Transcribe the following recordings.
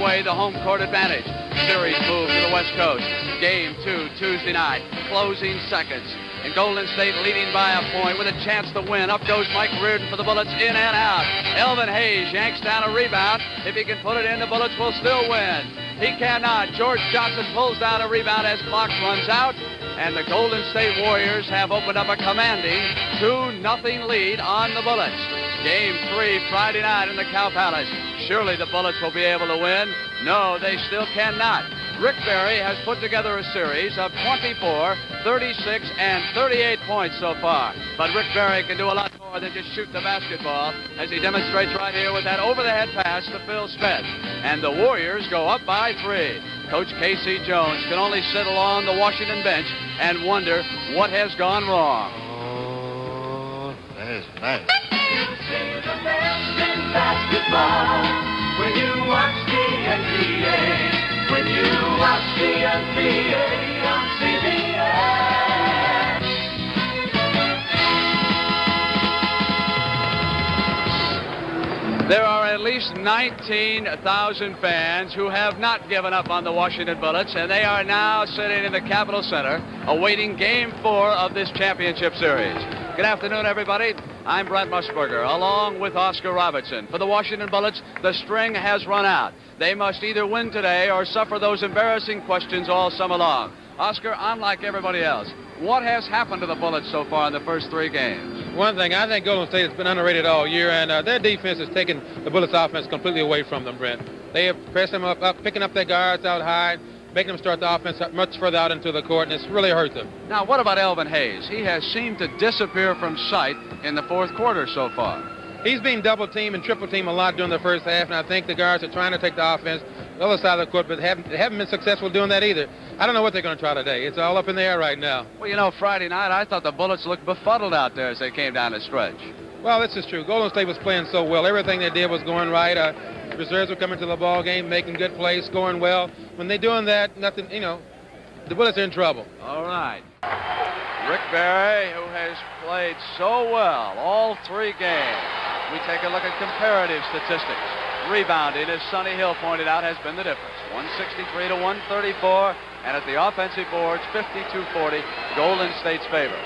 away the home court advantage. Series move to the West Coast. Game 2, Tuesday night. Closing seconds. And Golden State leading by a point with a chance to win. Up goes Mike Reardon for the Bullets, in and out. Elvin Hayes yanks down a rebound. If he can put it in, the Bullets will still win. He cannot. George Johnson pulls down a rebound as clock runs out. And the Golden State Warriors have opened up a commanding 2-0 lead on the Bullets. Game 3, Friday night in the Cow Palace. Surely the Bullets will be able to win. No, they still cannot. Rick Barry has put together a series of 24, 36, and 38 points so far. But Rick Barry can do a lot more than just shoot the basketball, as he demonstrates right here with that over-the-head pass to Phil Smith. And the Warriors go up by 3. Coach Casey Jones can only sit along the Washington bench and wonder what has gone wrong. Oh, that is nice. When you watch the NBA. When you watch the NBA on CBS. There are at least 19,000 fans who have not given up on the Washington Bullets, and they are now sitting in the Capitol Center awaiting Game 4 of this championship series. Good afternoon, everybody. I'm Brent Musburger, along with Oscar Robertson. For the Washington Bullets, the string has run out. They must either win today or suffer those embarrassing questions all summer long. Oscar, unlike everybody else, what has happened to the Bullets so far in the first 3 games? One thing, I think Golden State has been underrated all year, and their defense has taken the Bullets' offense completely away from them, Brent. They have pressed them up, picking up their guards out high, making them start the offense much further out into the court, and it's really hurt them. Now, what about Elvin Hayes? He has seemed to disappear from sight in the fourth quarter so far. He's being double-teamed and triple-teamed a lot during the first half, and I think the guards are trying to take the offense the other side of the court, but haven't been successful doing that either. I don't know what they're going to try today. It's all up in the air right now. Well, you know, Friday night, I thought the Bullets looked befuddled out there as they came down the stretch. Well, this is true. Golden State was playing so well. Everything they did was going right. Reserves were coming to the ball game, making good plays, scoring well. When they're doing that, nothing, you know, the Bullets are in trouble. All right. Rick Barry, who has played so well all 3 games. We take a look at comparative statistics. Rebounding, as Sonny Hill pointed out, has been the difference. 163 to 134, and at the offensive boards, 52-40, Golden State's favor.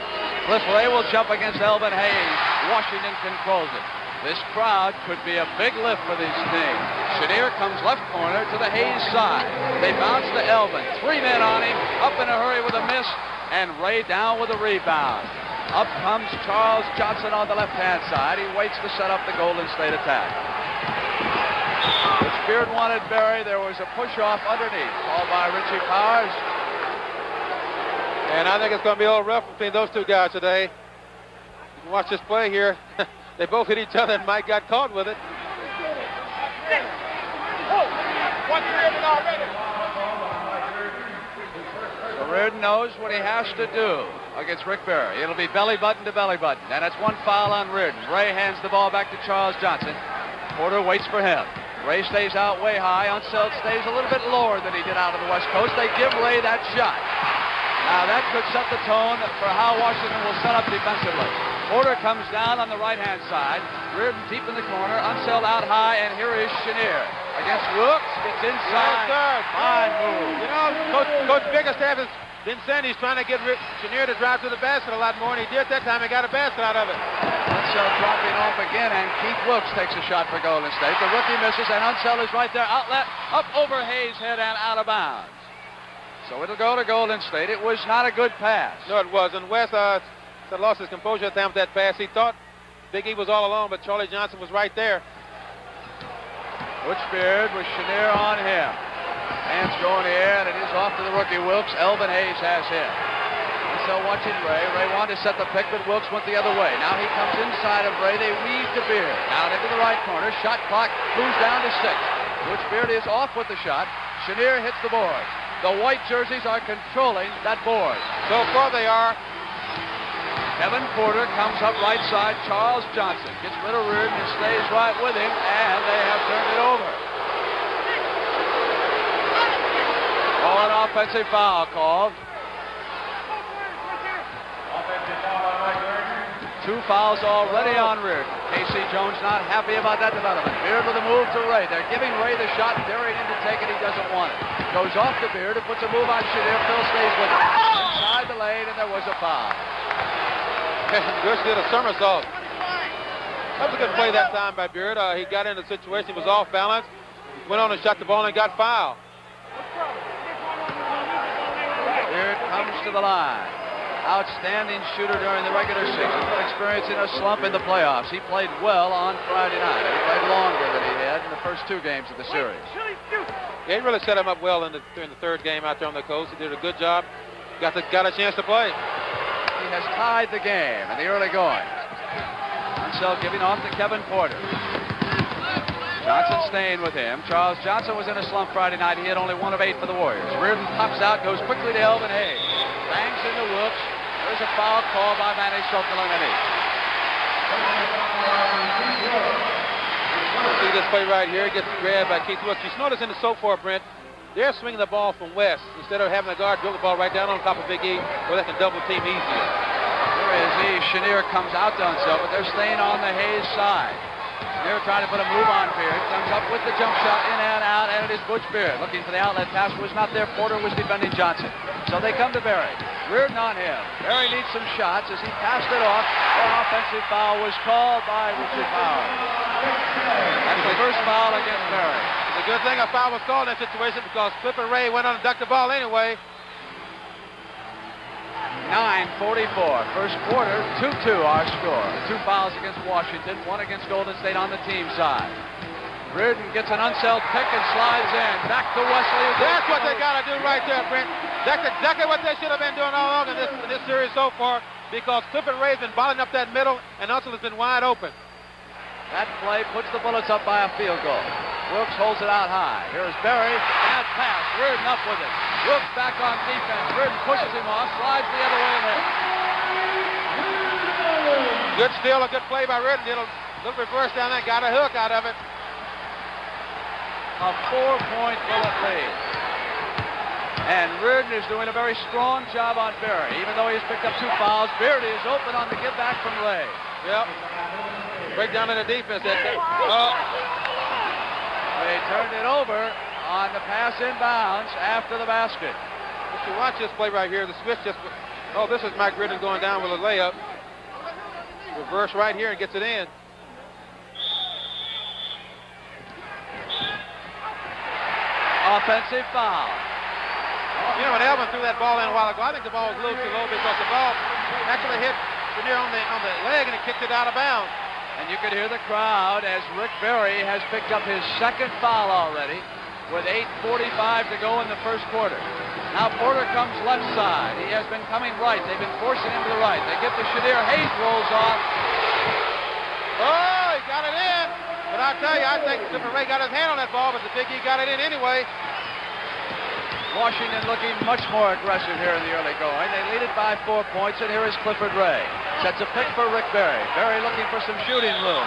Cliff Ray will jump against Elvin Hayes. Washington controls it. This crowd could be a big lift for these teams. Chenier comes left corner to the Hayes side. They bounce to Elvin. 3 men on him, up in a hurry with a miss, and Ray down with a rebound. Up comes Charles Johnson on the left-hand side. He waits to set up the Golden State attack. Which Beard wanted Barry. There was a push-off underneath, called by Richie Powers. And I think it's going to be a little rough between those 2 guys today. You can watch this play here. They both hit each other, and Mike got caught with it. So Reardon knows what he has to do against Rick Barry. It'll be belly button to belly button, and that's 1 foul on Reardon. Ray hands the ball back to Charles Johnson. Porter waits for him. Ray stays out way high. Unseld stays a little bit lower than he did out of the West Coast. They give Ray that shot. Now that could set the tone for how Washington will set up defensively. Porter comes down on the right-hand side. Reardon deep in the corner. Unseld out high, and here is Chenier against Wilkes. Gets inside. Yes, fine move. You know, Coach Bickerstaff has been saying he's trying to get Chenier to drive to the basket a lot more, and he did that time and got a basket out of it. Unseld dropping off again, and Keith Wilkes takes a shot for Golden State. The rookie misses, and Unseld is right there. Outlet, up over Hayes' head and out of bounds. So it'll go to Golden State. It was not a good pass. No, it wasn't. West lost his composure at the time with that pass. He thought Big E was all alone, but Charlie Johnson was right there. Butch Beard with Chenier on him. Hands go in the air, and it is off to the rookie Wilkes. Elvin Hayes has him. So watching Ray. Ray wanted to set the pick, but Wilkes went the other way. Now he comes inside of Ray. They weave to Beard. Down into the right corner. Shot clock moves down to 6. Butch Beard is off with the shot. Chenier hits the board. The white jerseys are controlling that board. So far they are. Kevin Porter comes up right side. Charles Johnson gets rid of Reardon and stays right with him, and they have turned it over. Oh, an offensive foul called. Offensive foul by Mike Reardon. 2 fouls already on Reardon. Casey J.C. Jones not happy about that development. Beard with a move to Ray. They're giving Ray the shot. Buried in to take it. He doesn't want it. Goes off to Beard and puts a move on Chenier. Phil stays with it. Inside the lane, and there was a foul. Bush did a somersault. That was a good play that time by Beard. He got in a situation, he was off balance, went on and shot the ball and got fouled. Beard comes to the line. Outstanding shooter during the regular season, but experiencing a slump in the playoffs. He played well on Friday night. He played longer than he had in the first 2 games of the series. Yeah, he really set him up well during the 3rd game out there on the coast. He did a good job. Got a chance to play. He has tied the game in the early going. Unseld giving off to Kevin Porter. Johnson staying with him. Charles Johnson was in a slump Friday night. He had only 1 of 8 for the Warriors. Reardon pops out, goes quickly to Elvin Hayes. Bangs into Wilkes. There's a foul call by Manny Socolonetti. See this play right here. Gets grabbed by Keith Wilkes. You notice in the so-far, Brent, they're swinging the ball from west instead of having the guard drill the ball right down on top of Big E where they can double team easier. Here is he. Chenier comes out to himself, but they're staying on the Hayes side. Chenier trying to put a move on Beard. Comes up with the jump shot in and out, and it is Butch Beard looking for the outlet pass. Was not there. Porter was defending Johnson. So they come to Berry. Reardon on him. Berry needs some shots as he passed it off. An offensive foul was called by Richard Bauer. That's the first foul against Berry. It's a good thing a foul was called in that situation because Clifford Ray went on and ducked the ball anyway. 9:44. First quarter, 2-2 our score. 2 fouls against Washington, 1 against Golden State on the team side. Reardon gets an unselled pick and slides in. Back to Wesley. That's what they got to do right there, Brent. That's exactly what they should have been doing all along in this series so far because Clifford Ray's been bottling up that middle and Unseld has been wide open. That play puts the Bullets up by a field goal. Wilkes holds it out high. Here's Berry. Bad pass. Reardon up with it. Wilkes back on defense. Reardon pushes him off. Slides the other way and in. Good steal, a good play by Reardon. Did a little reverse down there. Got a hook out of it. A 4-point Bullet lead. And Reardon is doing a very strong job on Berry. Even though he's picked up 2 fouls, Beardy is open on the give back from Ray. Yep. Break down in the defense. They turned it over on the pass inbounds after the basket. If you watch this play right here, the switch just... Oh, this is Mike Reardon going down with a layup. Reverse right here and gets it in. Offensive foul. You know, when Elvin threw that ball in a while ago, I think the ball was a little too low because the ball actually hit Chenier on the leg and it kicked it out of bounds. And you could hear the crowd as Rick Berry has picked up his 2nd foul already with 8:45 to go in the first quarter. Now Porter comes left side. He has been coming right. They've been forcing him to the right. They give to Chenier. Hayes rolls off. Oh, he got it in. But I'll tell you, I think Clifford Ray got his hand on that ball, but the Big E got it in anyway. Washington looking much more aggressive here in the early going. They lead it by 4 points, and here is Clifford Ray. Sets a pick for Rick Berry. Berry looking for some shooting room.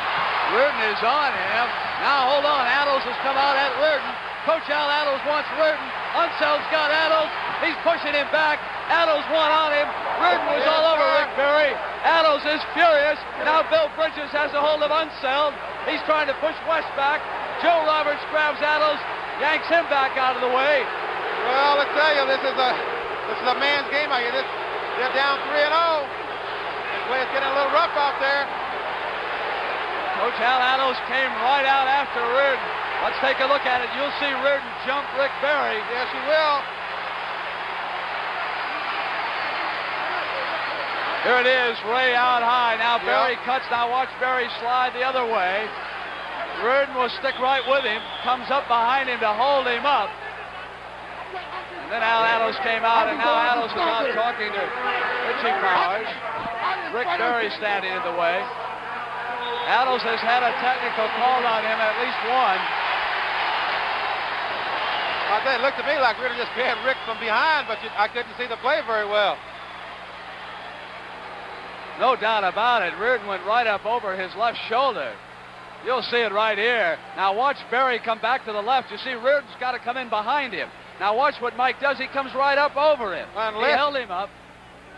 Reardon is on him. Now hold on. Addles has come out at Reardon. Coach Al Addles wants Reardon. Unseld's got Addles. He's pushing him back. Addles won on him. Reardon was all over Rick Berry. Addles is furious. Now Bill Bridges has a hold of Unseld. He's trying to push West back. Joe Roberts grabs Addles, yanks him back out of the way. Well, let's tell you, this is a man's game out here. They're down 3-0. The play is getting a little rough out there. Coach Al Addles came right out after Reardon. Let's take a look at it. You'll see Reardon jump Rick Berry. Yes, you will. Here it is, Ray out high. Now Berry cuts. Now watch Berry slide the other way. Reardon will stick right with him. Comes up behind him to hold him up. And then Al Addles came out, and now Addles is out talking to Richie Powers. Rick Berry standing in the way. Addles has had a technical called on him, at least one. It looked to me like Reardon just grabbed Rick from behind, but I couldn't see the play very well. No doubt about it. Reardon went right up over his left shoulder. You'll see it right here. Now watch Berry come back to the left. You see Reardon's got to come in behind him. Now watch what Mike does. He comes right up over him. He held him up.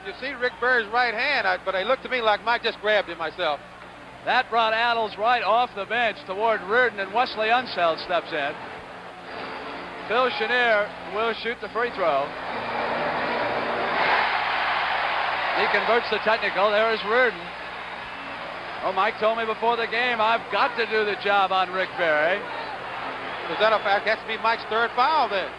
You see Rick Berry's right hand, but it looked to me like Mike just grabbed him myself. That brought Adels right off the bench toward Reardon, and Wesley Unseld steps in. Phil Chenier will shoot the free throw. He converts the technical. There is Reardon. Oh, Mike told me before the game, I've got to do the job on Rick Barry. Is that a fact? Has to be Mike's third foul then.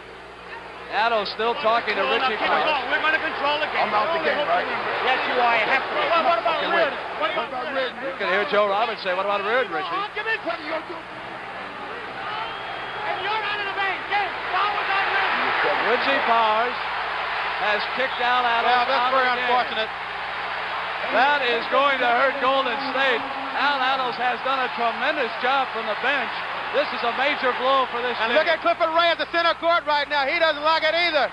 Adels still talking to Richie Powers. We're going to control the game. I'm out the game, right? Yes, you are. You have to. What about Reardon? What about Reardon? You can hear Joe Roberts say, what about Reardon, Richie? Give me. What are you going to do? And you're out of the bank. Yes, Powers on Reardon. Richie Powers has kicked Al Adels. Well, that's very out of the game. unfortunate. That is going to hurt Golden State. Al Adels has done a tremendous job from the bench. This is a major blow for this And team. look at Clifford Ray at the center court right now. He doesn't like it either.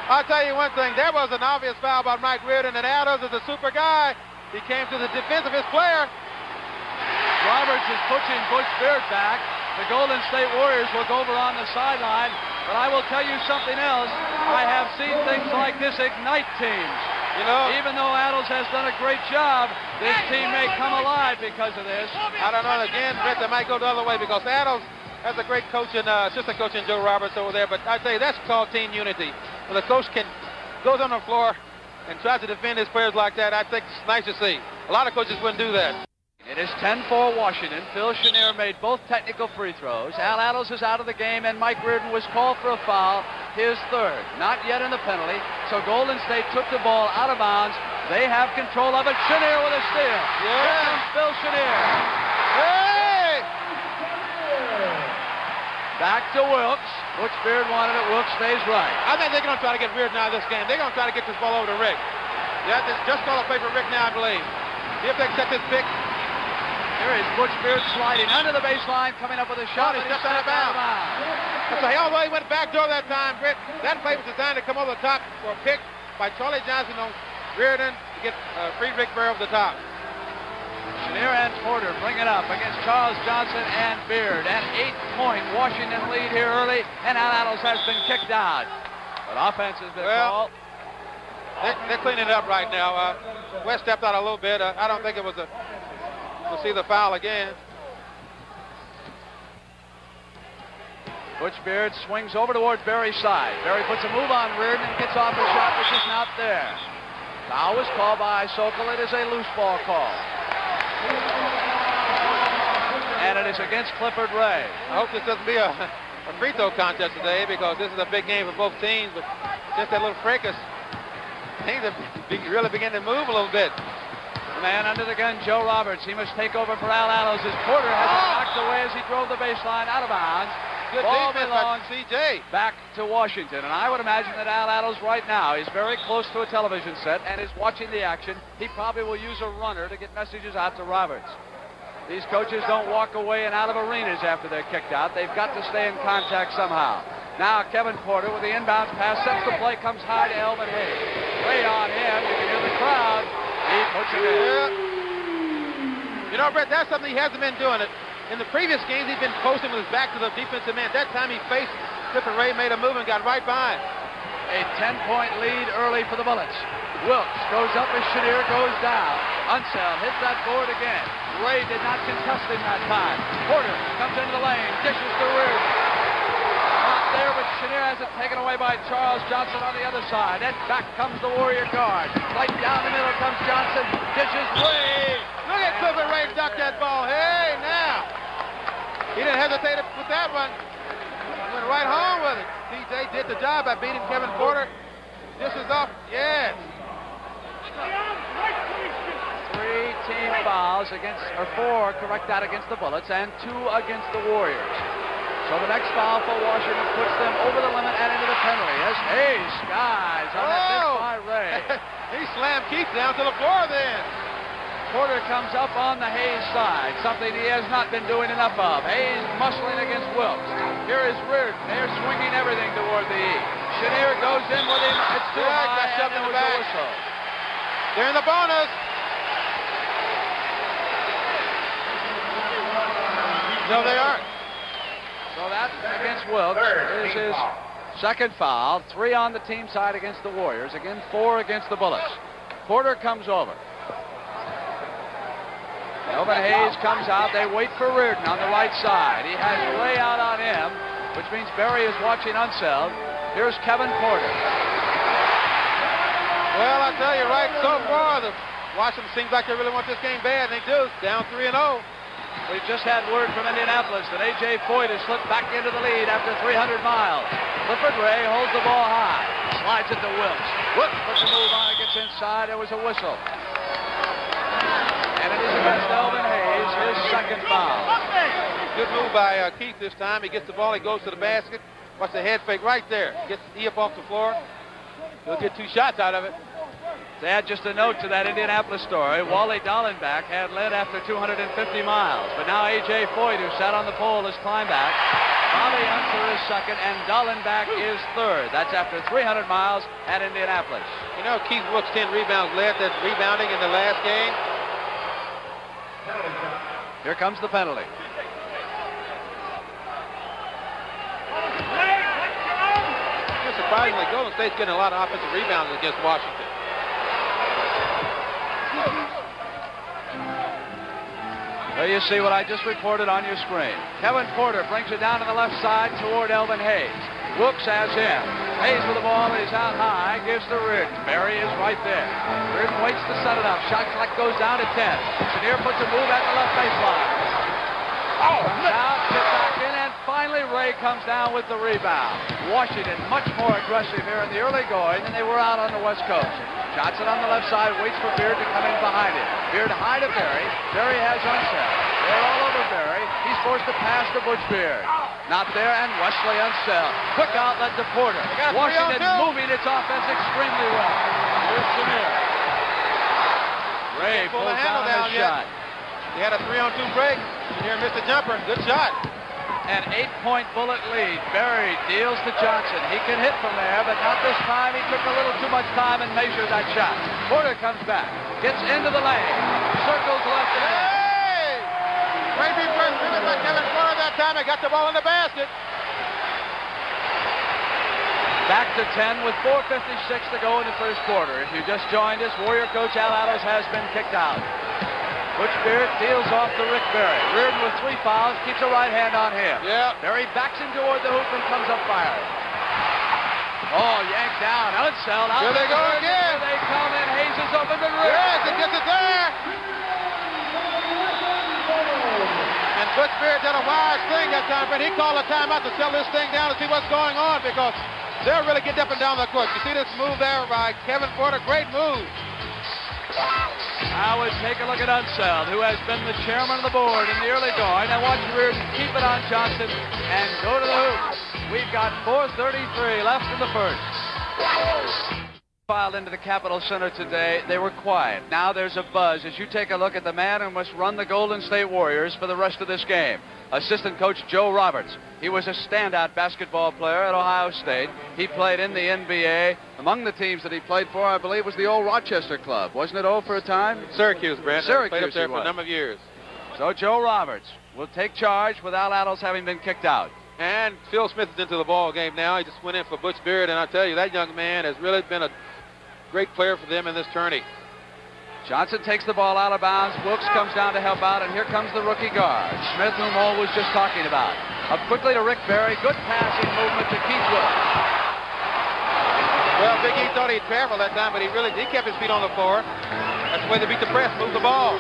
I'll tell you one thing. There was an obvious foul by Mike Reardon, and Adels is a super guy. He came to the defense of his player. Roberts is pushing Butch Beard back. The Golden State Warriors will go over on the sideline. But I will tell you something else. I have seen things like this ignite teams. You know, Even though Adels has done a great job, this team may come alive because of this. I don't know. Again, Brett, they might go the other way because Adels has a great coach and assistant coach in Joe Roberts over there. But I tell you, that's called team unity. When the coach goes on the floor and tries to defend his players like that, I think it's nice to see. A lot of coaches wouldn't do that. It is 10-4 Washington. Phil Chenier made both technical free throws. Al Adels is out of the game, and Mike Reardon was called for a foul, his third. Not yet in the penalty, so Golden State took the ball out of bounds. They have control of it. Chenier with a steal. Yeah. Here comes Phil Chenier. Hey! Back to Wilkes. Butch Beard wanted it. Wilkes stays right. I think they're going to try to get Reardon out of this game. They're going to try to get this ball over to Rick. Yeah, just call a play for Rick now, I believe. See if they accept this pick. Here is Butch Beard sliding under the baseline, coming up with a shot. He but stepped he's out of bounds. That's right. Although he went back door that time, Britt, that play was designed to come over the top for a pick by Charlie Johnson on Reardon to get free Rick Barry over the top. Chenier and Porter bring it up against Charles Johnson and Beard. An 8-point Washington lead here early, and Al Adels has been kicked out. But offense has been called. They're cleaning it up right now. West stepped out a little bit. I don't think it was we'll see the foul again. Butch Beard swings over toward Barry's side. Barry puts a move on Reardon and gets off the shot, which is not there. Foul was called by Sokol. It is a loose ball call. And it is against Clifford Ray. I hope this doesn't be a free throw contest today because this is a big game for both teams. But just that little fracas, things have really begun to move a little bit. The man under the gun, Joe Roberts. He must take over for Al Adels as Porter has it knocked away as he drove the baseline out of bounds. Good Ball defense belongs by CJ. back to Washington. And I would imagine that Al Adels right now is very close to a television set and is watching the action. He probably will use a runner to get messages out to Roberts. These coaches don't walk away and out of arenas after they're kicked out. They've got to stay in contact somehow. Now Kevin Porter with the inbounds pass, sets the play, comes high to Elvin Hayes. Great on him. You can hear the crowd. He puts it in. You know, Brett, that's something he hasn't been doing. In the previous games, he's been posting with his back to the defensive man. That time he faced Clifford Ray, made a move and got right behind. A 10-point lead early for the Bullets. Wilkes goes up as Chenier goes down. Unseld hits that board again. Ray did not contest him that time. Porter comes into the lane, dishes to Reardon. Not there, but Chenier has it taken away by Charles Johnson on the other side. And back comes the Warrior guard. Right down the middle comes Johnson. Dishes Ray. Look at Clifford Ray duck that ball. Hey, now. He didn't hesitate with that one. Went right home with it. TJ did the job by beating Kevin Porter. This is off. Yes. 3 team fouls against, or 4 correct that against the Bullets, and 2 against the Warriors. So the next foul for Washington puts them over the limit and into the penalty as Hayes skies on that miss by Ray. He slammed Keith down to the floor then. Porter comes up on the Hayes side, something he has not been doing enough of. Hayes muscling against Wilkes. Here is Reardon. They're swinging everything toward the E. Chenier goes in with him. It's too high, got shoved and in the there was a back. whistle. They're in the bonus. No, they aren't. So that against Wilkes is his second foul. 3 on the team side against the Warriors. Again, 4 against the Bullets. Porter comes over. Elvin Hayes comes out. They wait for Reardon on the right side. He has Ray out on him, which means Barry is watching Unseld. Here's Kevin Porter. Well, I tell you, right, so far, the Washington seems like they really want this game bad, and they do. Down 3-0. We've just had word from Indianapolis that A.J. Foyt has slipped back into the lead after 300 miles. Clifford Ray holds the ball high. Slides it to Wilkes. Wilkes puts a move on it, gets inside. There was a whistle. And it is against Elvin Hayes, his second foul. Good move by Keith this time. He gets the ball, he goes to the basket. Watch the head fake right there. Gets E up off the floor. He'll get 2 shots out of it. To add just a note to that Indianapolis story, Wally Dallenbach had led after 250 miles. But now A.J. Foyt, who sat on the pole, has climbed back. Bobby Unser is second, and Dallenbach is third. That's after 300 miles at Indianapolis. You know, Keith Wilkes 10 rebounds, led that rebounding in the last game. Here comes the penalty. Surprisingly, Golden State's getting a lot of offensive rebounds against Washington. There you see what I just reported on your screen. Kevin Porter brings it down to the left side toward Elvin Hayes. Wilkes has him. Hayes with the ball, he's out high, gives to Reardon. Barry is right there. Reardon waits to set it up. Shot clock goes down to 10. Chenier puts a move at the left baseline. Comes out, gets back in, and finally Ray comes down with the rebound. Washington much more aggressive here in the early going than they were out on the West Coast. Johnson on the left side, waits for Beard to come in behind him. Beard high to Barry. Barry has Unseld. They're all over Barry. He's forced to pass to Butch Beard. Not there, and Wesley Unseld. Quick outlet to Porter. Washington moving its offense extremely well. Here's Chenier. Ray pulls down his shot. He had a 3-on-2 break. Chenier missed a jumper. Good shot. An 8-point Bullet lead. Barry deals to Johnson. He can hit from there, but not this time. He took a little too much time and measured that shot. Porter comes back, gets into the lane, circles left and right. Hey! Great first driven by Kevin Porter that time. He got the ball in the basket. Back to 10 with 4:56 to go in the first quarter. If you just joined us, Warrior coach Al Atlas has been kicked out. Butch Beard deals off to Rick Barry. Reardon with 3 fouls, keeps a right hand on him. Yeah. Barry backs him toward the hoop and comes up firing. Oh, yanked down. Unseld out. Here they go again. Here they come, and Hayes is open to Reardon. Yes, he gets it there. And Butch Beard did a wise thing that time, but he called a timeout to settle this thing down and see what's going on, because they're really getting up and down the court. You see this move there by Kevin Porter? Great move. I would take a look at Unseld, who has been the chairman of the board in the early going, and watch Reardon keep it on Johnson and go to the hoop. We've got 4:33 left in the first. Filed into the Capitol Center today, they were quiet. Now there's a buzz as you take a look at the man who must run the Golden State Warriors for the rest of this game. Assistant coach Joe Roberts. He was a standout basketball player at Ohio State. He played in the NBA. Among the teams that he played for, I believe, was the old Rochester club. Wasn't it for a time? Syracuse, Brent. Syracuse played up there for a number of years. So Joe Roberts will take charge with Al Atlas having been kicked out. And Phil Smith is into the ball game now. He just went in for Butch Beard, and I tell you, that young man has really been a great player for them in this tourney. Johnson takes the ball out of bounds. Wilkes comes down to help out, and here comes the rookie guard, Smith, whom Ole was just talking about. Up quickly to Rick Barry. Good passing movement to Keith Wilkes. Well, Big E thought he'd travel that time, but he kept his feet on the floor. That's the way they beat the press, move the ball.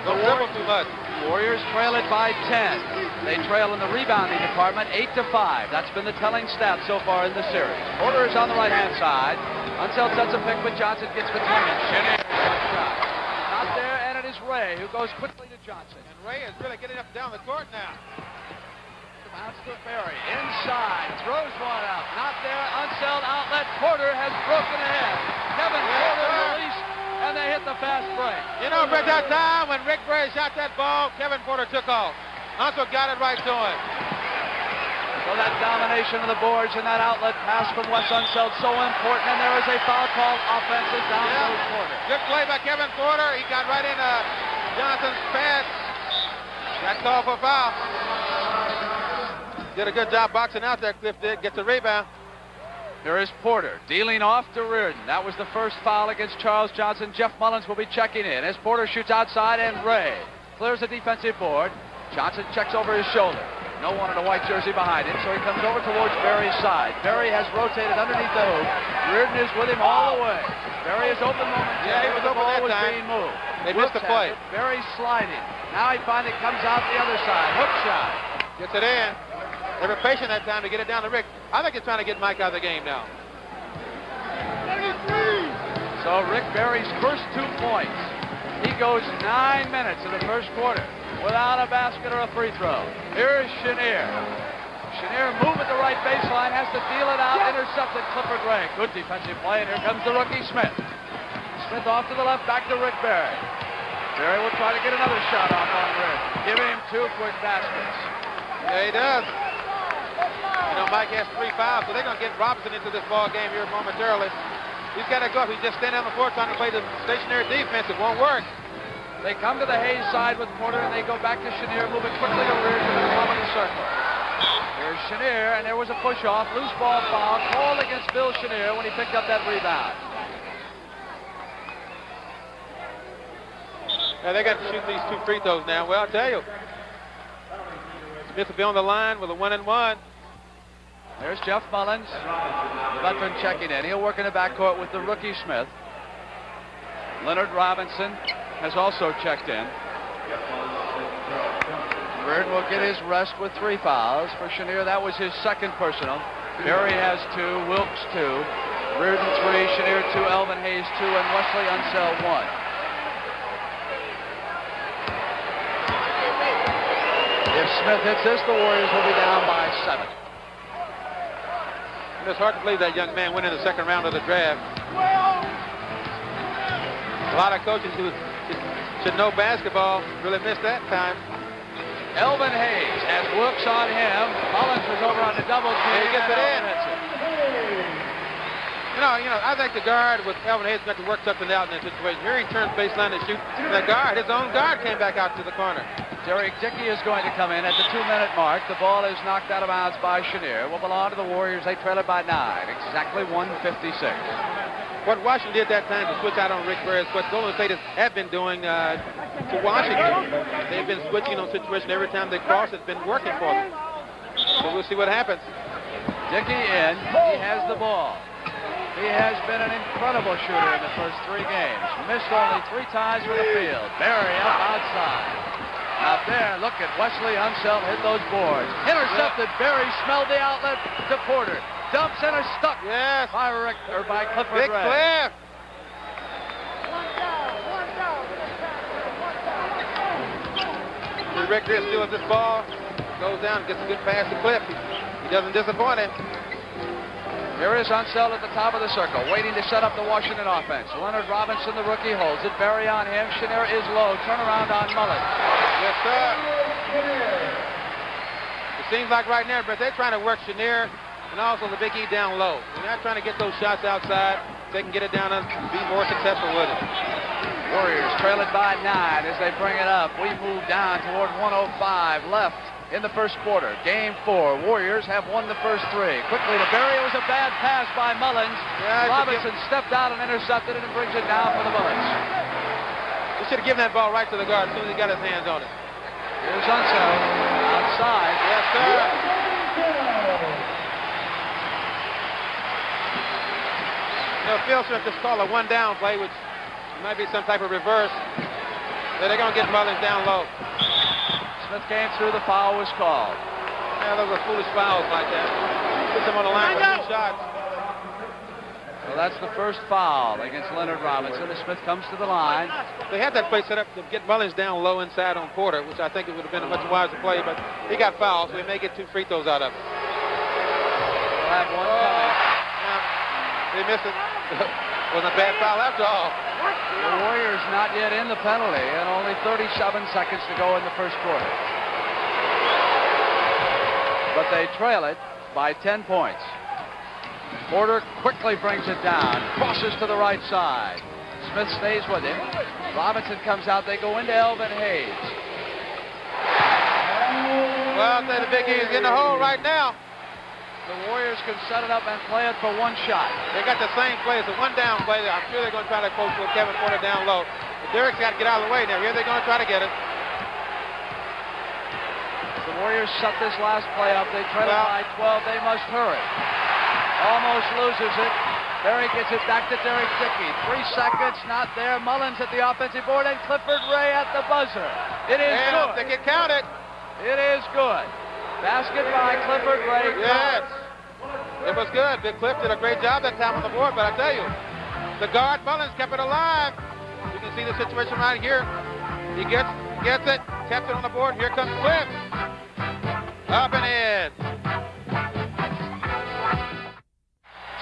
Don't dribble too much. Warriors trail it by 10. They trail in the rebounding department 8-5. That's been the telling stat so far in the series. Porter is on the right-hand side. Unseld sets a pick, but Johnson gets between them. Chenier shot. Not there, and it is Ray who goes quickly to Johnson. And Ray is really getting up and down the court now. Bounce to Barry. Inside. Throws one up. Not there. Unseld outlet. Porter has broken ahead. Kevin Porter released, and they hit the fast break. You know, Brett, that time when Rick Barry shot that ball, Kevin Porter took off. Unseld got it right to him. So that domination of the boards and that outlet pass from Wes Unseld so important, and there is a foul called offensive down goes Porter. Good play by Kevin Porter. He got right into Johnson's pass. That call for foul. Did a good job boxing out there, Cliff did. Gets a rebound. There is Porter dealing off to Reardon. That was the first foul against Charles Johnson. Jeff Mullins will be checking in as Porter shoots outside, and Ray clears the defensive board. Johnson checks over his shoulder. No one in a white jersey behind him, so he comes over towards Berry's side. Berry has rotated underneath the hoop. Reardon is with him all the way. Berry is open momentarily. Yeah, he was open that time. Being moved. They missed the play. Berry sliding. Now he finally comes out the other side. Hook shot. Gets it in. They were patient that time to get it down to Rick. I think he's trying to get Mike out of the game now. So Rick Berry's first 2 points. He goes 9 minutes in the first quarter without a basket or a free throw. Here's Chenier. Chenier moving at the right baseline, has to deal it out, intercepted Clifford Gray. Good defensive play, and here comes the rookie Smith. Smith off to the left, back to Rick Berry. Berry will try to get another shot off on Rick. Give him 2 quick baskets. Yeah, he does. You know, Mike has 3 fouls, so they're going to get Robinson into this ball game here momentarily. He's got to go. He's just standing on the floor trying to play the stationary defense. It won't work. They come to the Hayes side with Porter, and they go back to Chenier, moving quickly to Reardon to the top of the circle. Here's Chenier, and there was a push-off, loose ball foul, called against Bill Chenier when he picked up that rebound. Yeah, they got to shoot these 2 free throws now. Well, I'll tell you. Smith will be on the line with a 1-and-1. There's Jeff Mullins, veteran checking in. He'll work in the backcourt with the rookie Smith. Leonard Robinson has also checked in. Reardon will get his rest with 3 fouls. For Chenier, that was his second personal. Berry has 2, Wilkes 2, Reardon 3, Chenier 2, Elvin Hayes 2, and Wesley Unseld 1. If Smith hits this, the Warriors will be down by 7. It's hard to believe that young man went in the second round of the draft. A lot of coaches who should know basketball really missed that time. Elvin Hayes has Wilkes on him. Mullins was over on the double team. He gets it in. You know, I think the guard with Elvin Hayes got to work something out in that situation. Here he turns baseline to shoot. The guard, his own guard, came back out to the corner. Derek Dickey is going to come in at the 2-minute mark. The ball is knocked out of bounds by Chenier. Will belong to the Warriors. They trail it by 9. Exactly 1:56. What Washington did that time to switch out on Rick Berry is what Golden State have been doing to Washington. They've been switching on situation every time they cross. It's been working for them. So we'll see what happens. Dickey in. He has the ball. He has been an incredible shooter in the first 3 games. Missed only 3 times from the field. Berry up outside. Out there, look at Wesley Unseld hit those boards. Intercepted. Berry smelled the outlet to Porter. Dumps in or stuck. Yes. By Clifford Big Gray. Cliff. Rick Gray steals this ball, goes down, gets a good pass to Cliff. He doesn't disappoint him. Here is Unseld at the top of the circle, waiting to set up the Washington offense. Leonard Robinson, the rookie, holds it. Berry on him. Chenier is low. Turnaround on Mullins. Yes, sir. It seems like right now, but they're trying to work Chenier and also the Big E down low. They're not trying to get those shots outside. They can get it down and be more successful with it. Warriors trail it by 9 as they bring it up. We move down toward 1:05 left in the first quarter. Game 4. Warriors have won the first 3. Quickly to Berry. It was a bad pass by Mullins. Yeah, Robinson stepped out and intercepted it and brings it down for the Bullets. He should have given that ball right to the guard as soon as he got his hands on it. Here's Unseld outside. Yes, sir. You know, Phil Smith just called a 1-down play, which might be some type of reverse. So they're going to get Mullins down low. Smith came through. The foul was called. Yeah, those are foolish fouls like that. Puts him on the line for 2 shots. So that's the first foul against Leonard Robinson as Smith comes to the line. They had that play set up to get Mullins down low inside on Porter, which I think it would have been a much wiser play, but he got fouled, so he may get 2 free throws out of it. We'll have one coming. They missed it. Wasn't a bad foul after all. The Warriors not yet in the penalty and only 37 seconds to go in the first quarter. But they trail it by 10 points. Porter quickly brings it down, crosses to the right side. Smith stays with him. Robinson comes out. They go into Elvin Hayes. Well, I'll say the Big E is in the hole right now. The Warriors can set it up and play it for 1 shot. They got the same play. It's a 1-down play. I'm sure they're going to try to coach with Kevin Porter down low. But Derek's got to get out of the way now. Here they're going to try to get it. Warriors set this last play up. They trail by 12. They must hurry. Almost loses it. Berry gets it back to Derek Dickey. 3 seconds, not there. Mullins at the offensive board, and Clifford Ray at the buzzer. It is good. They can count it. It is good. Basket by Clifford Ray. Yes. It was good. Big Cliff did a great job that time on the board, but I tell you, the guard Mullins kept it alive. You can see the situation right here. He gets it, kept it on the board. Here comes Cliff. Up and in.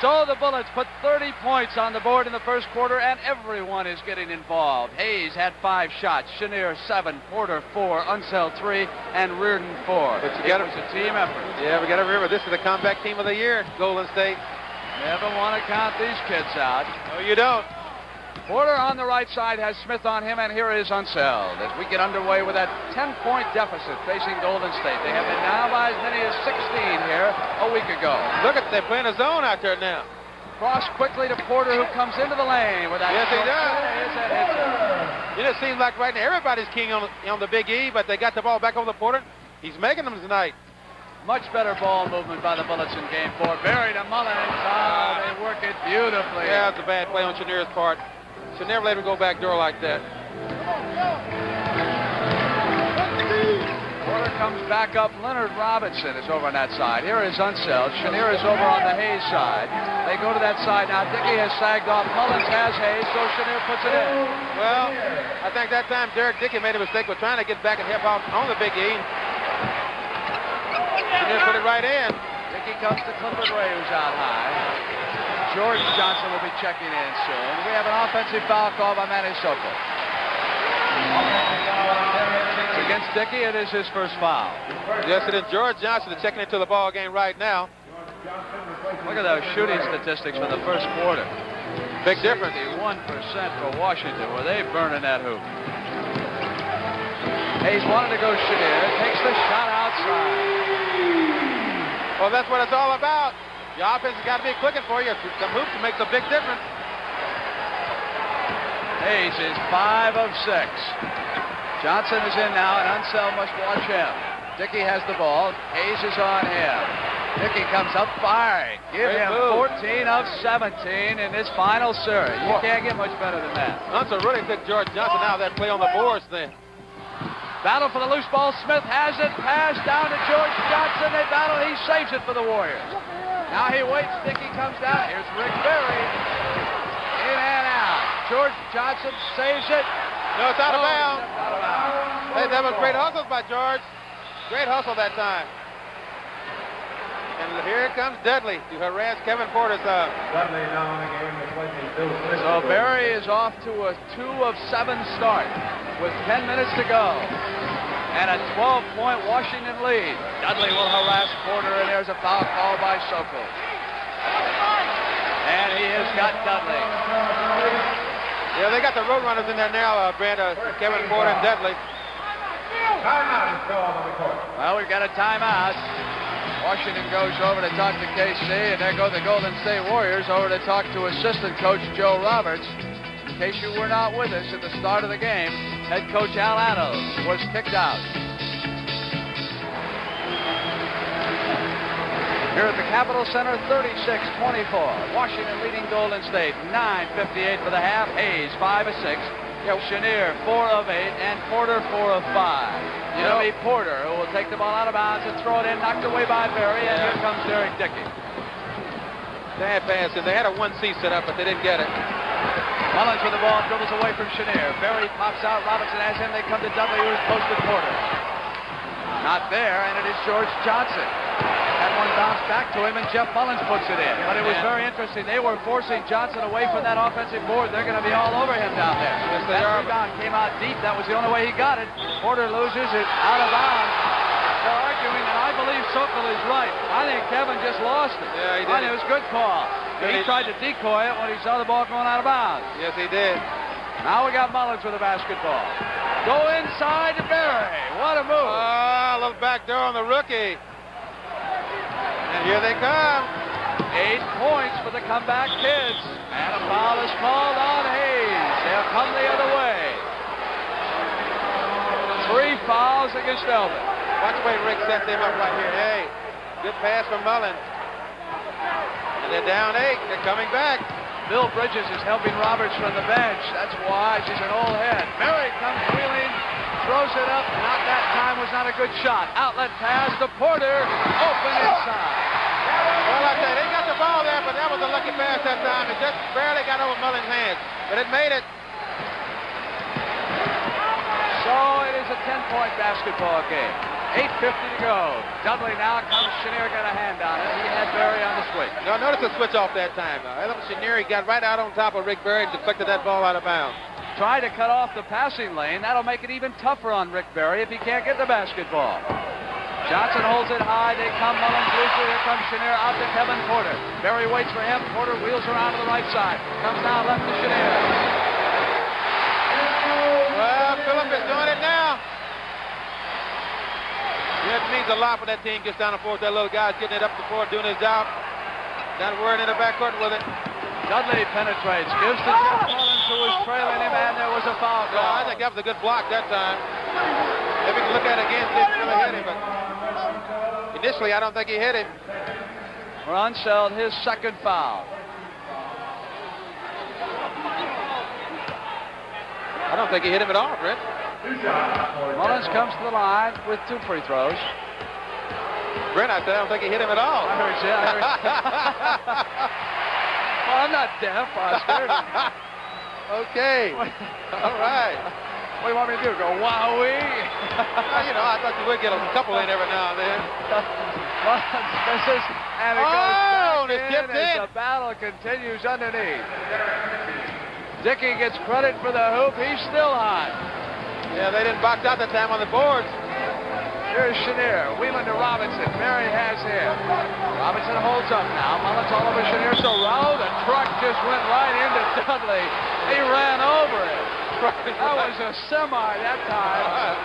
So the Bullets put 30 points on the board in the first quarter, and everyone is getting involved. Hayes had 5 shots, Chenier 7, Porter 4, Unseld 3, and Reardon 4. But it was a team effort. Yeah, we got to remember, this is the comeback team of the year, Golden State. Never want to count these kids out. No, you don't. Porter on the right side has Smith on him, and here is Unseld as we get underway with that 10-point deficit facing Golden State. They have been down by as many as 16 here a week ago. Look at, they're playing a zone out there now. Cross quickly to Porter, who comes into the lane with that. Yes, he does. It It seems like right now everybody's king on the Big E, but they got the ball back over to Porter. He's making them tonight. Much better ball movement by the Bullets in game 4. Berry to Mullins. Oh, they work it beautifully. Yeah, it's a bad play on Chenier's part. Should never let him go back door like that. Porter comes back up. Leonard Robinson is over on that side. Here is Unseld. Chenier is over on the Hayes side. They go to that side now. Dickey has sagged off. Mullins has Hayes, so Chenier puts it in. Well, I think that time Derek Dickey made a mistake with trying to get back and help out on the Big E. Chenier put it right in. Dickey comes to Clifford Ray, who's out high. George Johnson will be checking in soon. We have an offensive foul call by Manny Sokol. Against Dickey, it is his first foul. Yes, it is. George Johnson is checking into the ball game right now. Look at those shooting statistics for the first quarter. Big difference. 61% for Washington. Were they burning that hoop? Hayes wanted to go Chenier. Takes the shot outside. Well, that's what it's all about. Your offense has got to be clicking for you. The hoops makes a big difference. Hayes is 5 of 6. Johnson is in now, and Unseld must watch him. Dickey has the ball. Hayes is on him. Dickey comes up firing. Give him 14 of 17 in this final series. You can't get much better than that. Unseld really took George Johnson out of that play on the boards then. Battle for the loose ball. Smith has it. Pass down to George Johnson. They battle. He saves it for the Warriors. Now he waits. Dickey comes down. Here's Rick Berry. In and out. George Johnson saves it. No, it's out of bounds. Out of bounds. Hey, that was great hustle by George. Great hustle that time. And here comes Dudley to harass Kevin Porter's Dudley now in the game is playing So Berry is off to a 2 of 7 start with 10 minutes to go. And a 12-point Washington lead. Dudley will harass Porter, and there's a foul call by Sokol. And he has got Dudley. Yeah, they got the road runners in there now, Brent, Kevin Porter and Dudley. Timeout is called on the court. Well, we've got a timeout. Washington goes over to talk to KC, and there go the Golden State Warriors over to talk to assistant coach Joe Roberts. In case you were not with us at the start of the game, head coach Al Adams was kicked out. Here at the Capitol Center, 36-24. Washington leading Golden State. 9:58 for the half. Hayes, 5 of 6. Chenier, 4 of 8. And Porter, 4 of 5. It'll be Porter who will take the ball out of bounds and throw it in. Knocked away by Berry. And here comes Derek Dickey. Bad pass. They had a 1C set up, but they didn't get it. Mullins with the ball, dribbles away from Chenier. Berry pops out. Robinson has him. They come to Dudley, who is posted Porter. Not there, and it is George Johnson. Had one bounce back to him, and Jeff Mullins puts it in. But it was very interesting. They were forcing Johnson away from that offensive board. They're going to be all over him down there. Yes, they that are. rebound came out deep. That was the only way he got it. Porter loses it out of bounds. They're arguing, and I believe Sokol is right. I think Kevin just lost it. Yeah, he did. I think it was a good call. He tried to decoy it when he saw the ball going out of bounds. Yes, he did. Now we got Mullins with the basketball. Go inside to Berry. What a move. A little back door on the rookie. And here they come. 8 points for the comeback kids. And a foul is called on Hayes. They'll come the other way. 3 fouls against Elvin. Watch the way Rick sets him up right here. Hey, good pass from Mullins. And they're down 8. They're coming back. Bill Bridges is helping Roberts from the bench. That's why she's an old head. Murray comes wheeling, throws it up. Not that time, was not a good shot. Outlet pass to Porter, open inside. Well, I say they got the ball there, but that was a lucky pass that time. It just barely got over Mullins' hands, but it made it. So it is a 10-point basketball game. 8:50 to go. Dudley now comes. Chenier got a hand on it. He had Berry on the switch. No, notice the switch off that time. Chenier got right out on top of Rick Berry and deflected that ball out of bounds. Try to cut off the passing lane. That'll make it even tougher on Rick Berry if he can't get the basketball. Johnson holds it high. They come. Mullins loose. Here comes Chenier out to Kevin Porter. Berry waits for him. Porter wheels around to the right side. Comes down left to Chenier. Well, Phillip is doing it now. Yeah, it means a lot when that team gets down the floor. That little guy's getting it up the floor, doing his job. Down the word in the backcourt with it. Dudley penetrates, gives to Jeff Mullins, who was trailing him, and there was a foul call. I think that was a good block that time. If we can look at it again, didn't really hit him, but initially I don't think he hit him. Runseld, his second foul. I don't think he hit him at all, Brent. Mullins comes to the line with 2 free throws. Brent, I said I don't think he hit him at all. I heard you. Well, I'm not deaf, Oscar. Okay. All right. What do you want me to do? Go wowee? Well, you know, I thought you would get a couple in every now and then. Mullins misses, and it goes back in as the battle continues underneath. Dickey gets credit for the hoop. He's still hot. Yeah, they didn't box out that time on the boards. Here's Chenier, wheeling to Robinson. Berry has him. Robinson holds up now. Mullins all over Chenier. So Rowe, the truck just went right into Dudley. He ran over it. That was a semi that time.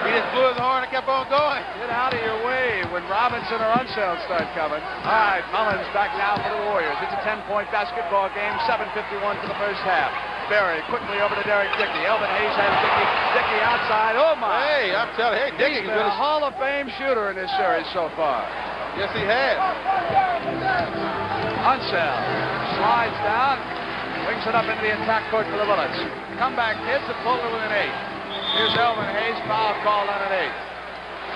He just blew his horn and kept on going. Get out of your way when Robinson or Unseld start coming. All right, Mullins back now for the Warriors. It's a 10-point basketball game. 7:51 for the first half. Berry quickly over to Derek Dickey. Elvin Hayes has Dickey. Dickey outside. Oh, my. Hey, I'm telling you. Hey, Dickey He's been a Hall of Fame shooter in this series so far. Yes, he has. Unseld slides down. Wings it up into the attack court for the Bullets. Comeback hits the Fuller with an 8. Here's Elvin Hayes. Foul called on an 8.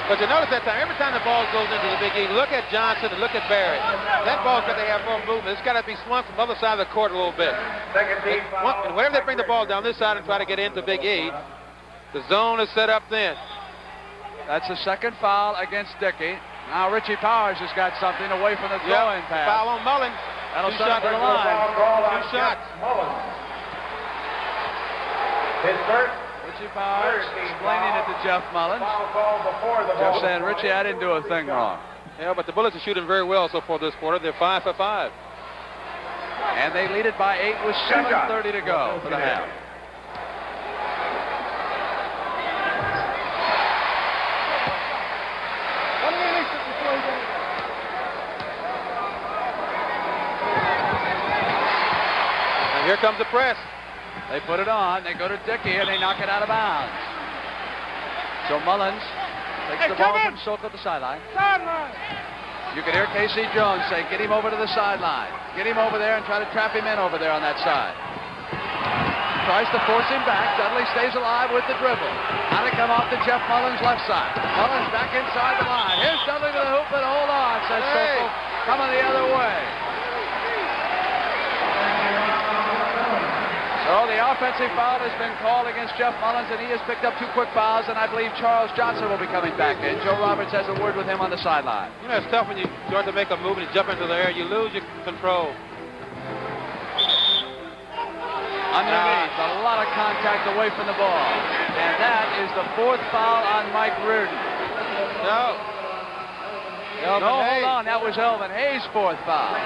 But you notice that time, every time the ball goes into the Big E, look at Johnson and look at Berry. That ball's got to have more movement. It's got to be swung from the other side of the court a little bit. And whenever they bring the ball down this side and try to get into Big E, the zone is set up then. That's the second foul against Dickey. Now Richie Powers has got something away from the throwing pass. Foul on Mullins. That'll Two send him shots to the line. 2 shots. His first. Richie Powers explaining it to Jeff Mullins. Jeff saying, Richie, I didn't do a thing wrong. Yeah, but the Bullets are shooting very well so far this quarter. They're 5 for 5. And they lead it by 8 with 7:30 to go for the half. And here comes the press. They put it on. They go to Dickey, and they knock it out of bounds. So Mullins takes the ball from Soko to the sideline. You can hear K.C. Jones say, get him over to the sideline. Get him over there and try to trap him in over there on that side. Tries to force him back. Dudley stays alive with the dribble. How to come off to Jeff Mullins' left side. Mullins back inside the line. Here's Dudley to the hoop, but hold on, says Soko. Coming the other way. So the offensive foul has been called against Jeff Mullins, and he has picked up 2 quick fouls, and I believe Charles Johnson will be coming back in. Joe Roberts has a word with him on the sideline. You know, it's tough when you start to make a move and you jump into the air. You lose your control. Underneath, a lot of contact away from the ball. And that is the 4th foul on Mike Reardon. No, hold on. That was Elvin Hayes' 4th foul.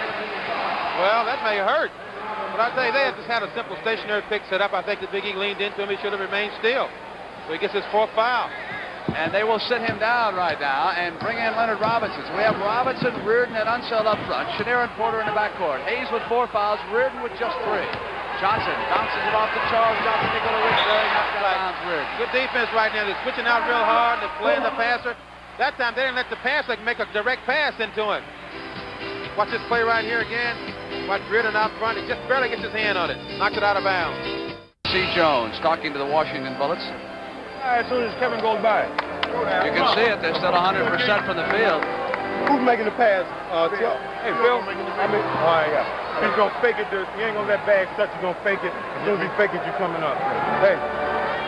Well, that may hurt. But I'll tell you, they just had a simple stationary pick set up. I think the Big E leaned into him. He should have remained still. So he gets his 4th foul. And they will sit him down right now and bring in Leonard Robinson. So we have Robinson, Reardon, and Unseld up front. Chenier and Porter in the backcourt. Hayes with 4 fouls. Reardon with just 3. Johnson bounces it off to Charles Johnson. They go to Rick Berry, knocks out of bounds Reardon. Good defense right now. They're switching out real hard. They're playing the passer. That time they didn't let the passer make a direct pass into him. Watch this play right here again. Watch Reardon out front. He just barely gets his hand on it. Knocks it out of bounds. C. Jones talking to the Washington Bullets. As soon as Kevin goes by. You can see it. They're still 100% from the field. Who's making the pass? Hey, Phil. All right, yeah. He's going to fake it. He ain't going to let bags touch. He's going to fake it. As soon as he fake it, you're coming up. Hey,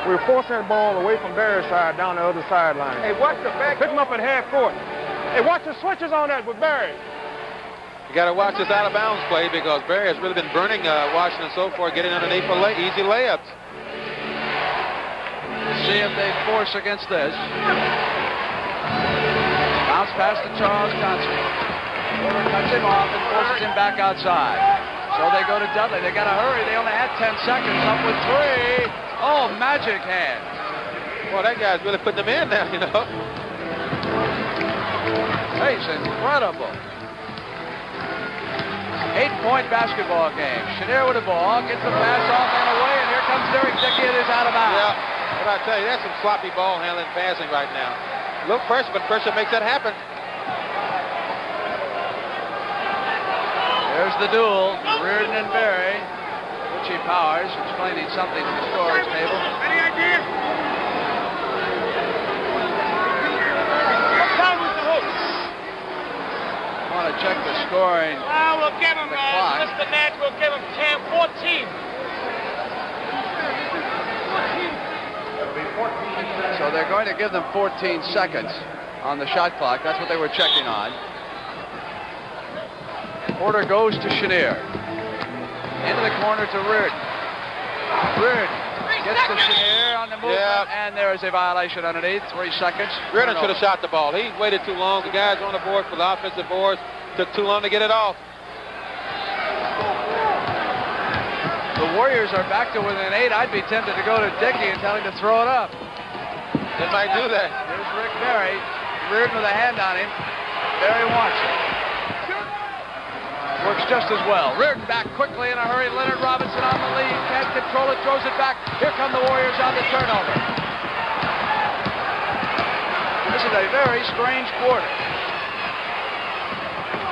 we're forcing the ball away from Barry's side down the other sideline. Hey, watch the back. Pick him up at half court. Hey, watch the switches on that with Barry. You got to watch this out of bounds play because Barry has really been burning Washington so far, getting underneath for easy layups. See if they force against this. Bounce pass to Charles Johnson. Porter cuts him off and forces him back outside. So they go to Dudley. They got to hurry. They only had 10 seconds. Up with 3. Oh, magic hand. Well, that guy's really putting them in now, you know. Hey, it's incredible. 8-point basketball game. Chenier with the ball, gets the pass off and away, and here comes Derek Dickey. It is out of bounds. Yeah, what I tell you, that's some sloppy ball handling passing right now. Look pressure, but pressure makes that happen. There's the duel, Reardon and Berry. Richie Powers explaining something to the scorer's table. Any idea? What time was the hook? I want to check the scoring. We'll give him, Mr. Nance, we'll give him 14. So they're going to give them 14 seconds on the shot clock. That's what they were checking on. Porter goes to Chenier. Into the corner to Reardon. Reardon gets to Chenier on the movement, and there is a violation underneath. 3 seconds. Reardon should have shot the ball. He waited too long. The guys on the board for the offensive boards took too long to get it off. The Warriors are back to within 8. I'd be tempted to go to Dickey and tell him to throw it up. They might do that. Here's Rick Berry. Reardon with a hand on him. Berry wants it. Works just as well. Reardon back quickly in a hurry. Leonard Robinson on the lead. Can't control it. Throws it back. Here come the Warriors on the turnover. This is a very strange quarter.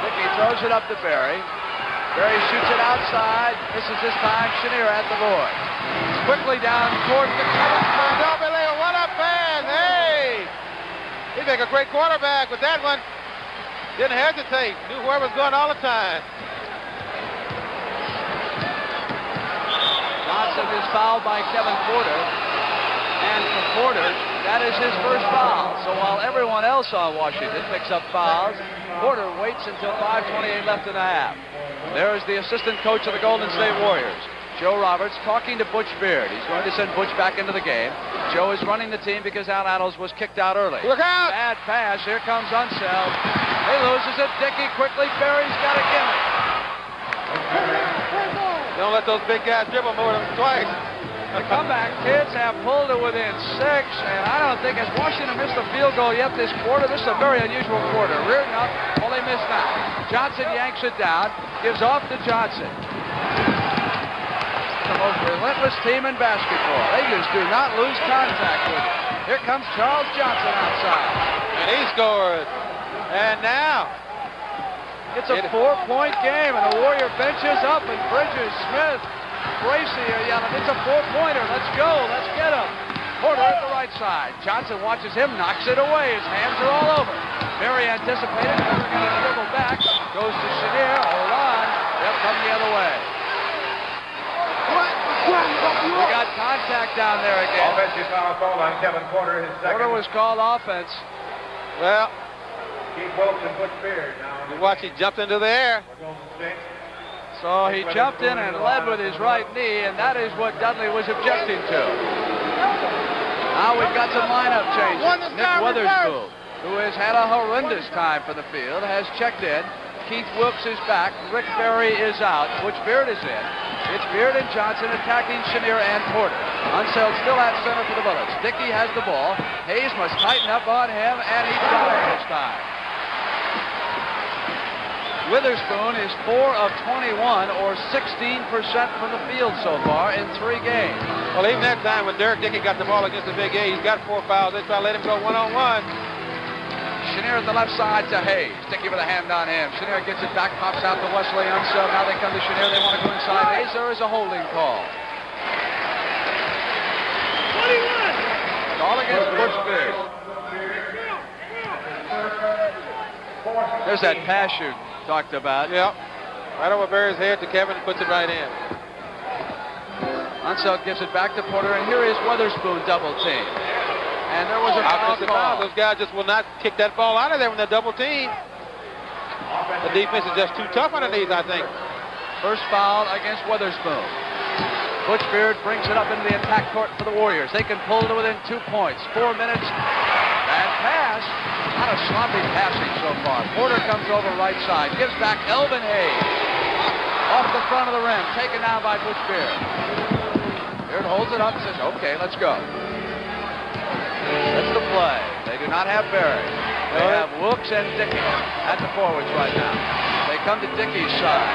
Dickey throws it up to Berry. Berry shoots it outside. This is this time Chenier at the board. Quickly down court to Kevin. What a pass! Hey! He'd make a great quarterback with that one. Didn't hesitate. Knew where it was going all the time. Johnson is fouled by Kevin Porter. And for Porter, that is his first foul. So while everyone else on Washington picks up fouls, Porter waits until 5:28 left in the half. There is the assistant coach of the Golden State Warriors, Joe Roberts, talking to Butch Beard. He's going to send Butch back into the game. Joe is running the team because Al Attles was kicked out early. Look out! Bad pass. Here comes Unseld. He loses it. Dickey quickly. Berry's got a gimme. Don't let those big guys dribble more than twice. The comeback kids have pulled it within 6, and I don't think as Washington missed a field goal yet this quarter. This is a very unusual quarter. Reardon up. Well, they missed that. Johnson yanks it down. Gives off to Johnson. The most relentless team in basketball. They just do not lose contact with it. Here comes Charles Johnson outside. And he scores. And now. It's a 4-point game, and the Warrior bench is up, and Bridges, Smith, Gracie are yelling, it's a 4-pointer. Let's go. Let's get him. Porter at the right side. Johnson watches him, knocks it away. His hands are all over. Very anticipated. Never going to dribble back. Goes to Chenier. Hold on. They'll come the other way. We got contact down there again. Offensive foul called on Kevin Porter. His second. Porter was called offense. Well, Keith Wilkes and Butch Beard now. you watch, he jumped into the air. So he jumped in and led with his right knee, and that is what Dudley was objecting to. Now we've got some lineup changes. Nick Weatherspoon, who has had a horrendous time for the field, has checked in. Keith Wilkes is back. Rick Berry is out. Butch Beard is in. It's Beard and Johnson attacking Chenier and Porter. Unseld still at center for the Bullets. Dickey has the ball. Hayes must tighten up on him, and he got it this time. Witherspoon is 4 of 21, or 16% from the field so far in 3 games. Well, even that time when Derek Dickey got the ball against the Big A, he's got 4 fouls. They try to let him go one-on-one. Chenier at the left side to Hayes. Dickey with a hand on him. Chenier gets it back, pops out to Wesley Unseld. Now they come to Chenier. They want to go inside Hayes. There is a holding call. 21. Call against Butch Beard. There's that pass you talked about. Yep. Right over Barry's head to Kevin and puts it right in. Unseld gives it back to Porter, and here is Witherspoon double team. And there was a foul call. Those guys just will not kick that ball out of there when they're double team. The defense is just too tough underneath, I think. First foul against Witherspoon. Butch Beard brings it up into the attack court for the Warriors. They can pull to within 2 points. 4 minutes. Bad pass. Not a sloppy passing so far. Porter comes over right side. Gives back Elvin Hayes. Off the front of the rim. Taken down by Butch Beard. Beard holds it up and says, okay, let's go. That's the play. They do not have Barry. They have Wilkes and Dickey at the forwards right now. They come to Dickey's side.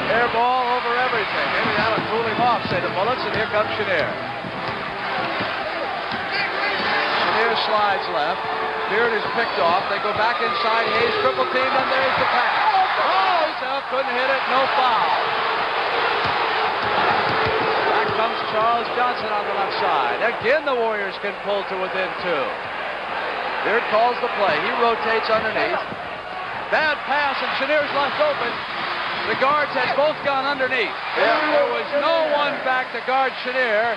Air ball over everything. Maybe that'll cool him off, say the Bullets, and here comes Chenier. Chenier slides left. Beard is picked off. They go back inside. Hayes triple teamed, and there's the pass. Oh, himself couldn't hit it. No foul. Comes Charles Johnson on the left side. Again, the Warriors can pull to within 2. Beard calls the play. He rotates underneath. Bad pass, and Chenier's left open. The guards had both gone underneath. There was no one back to guard Chenier.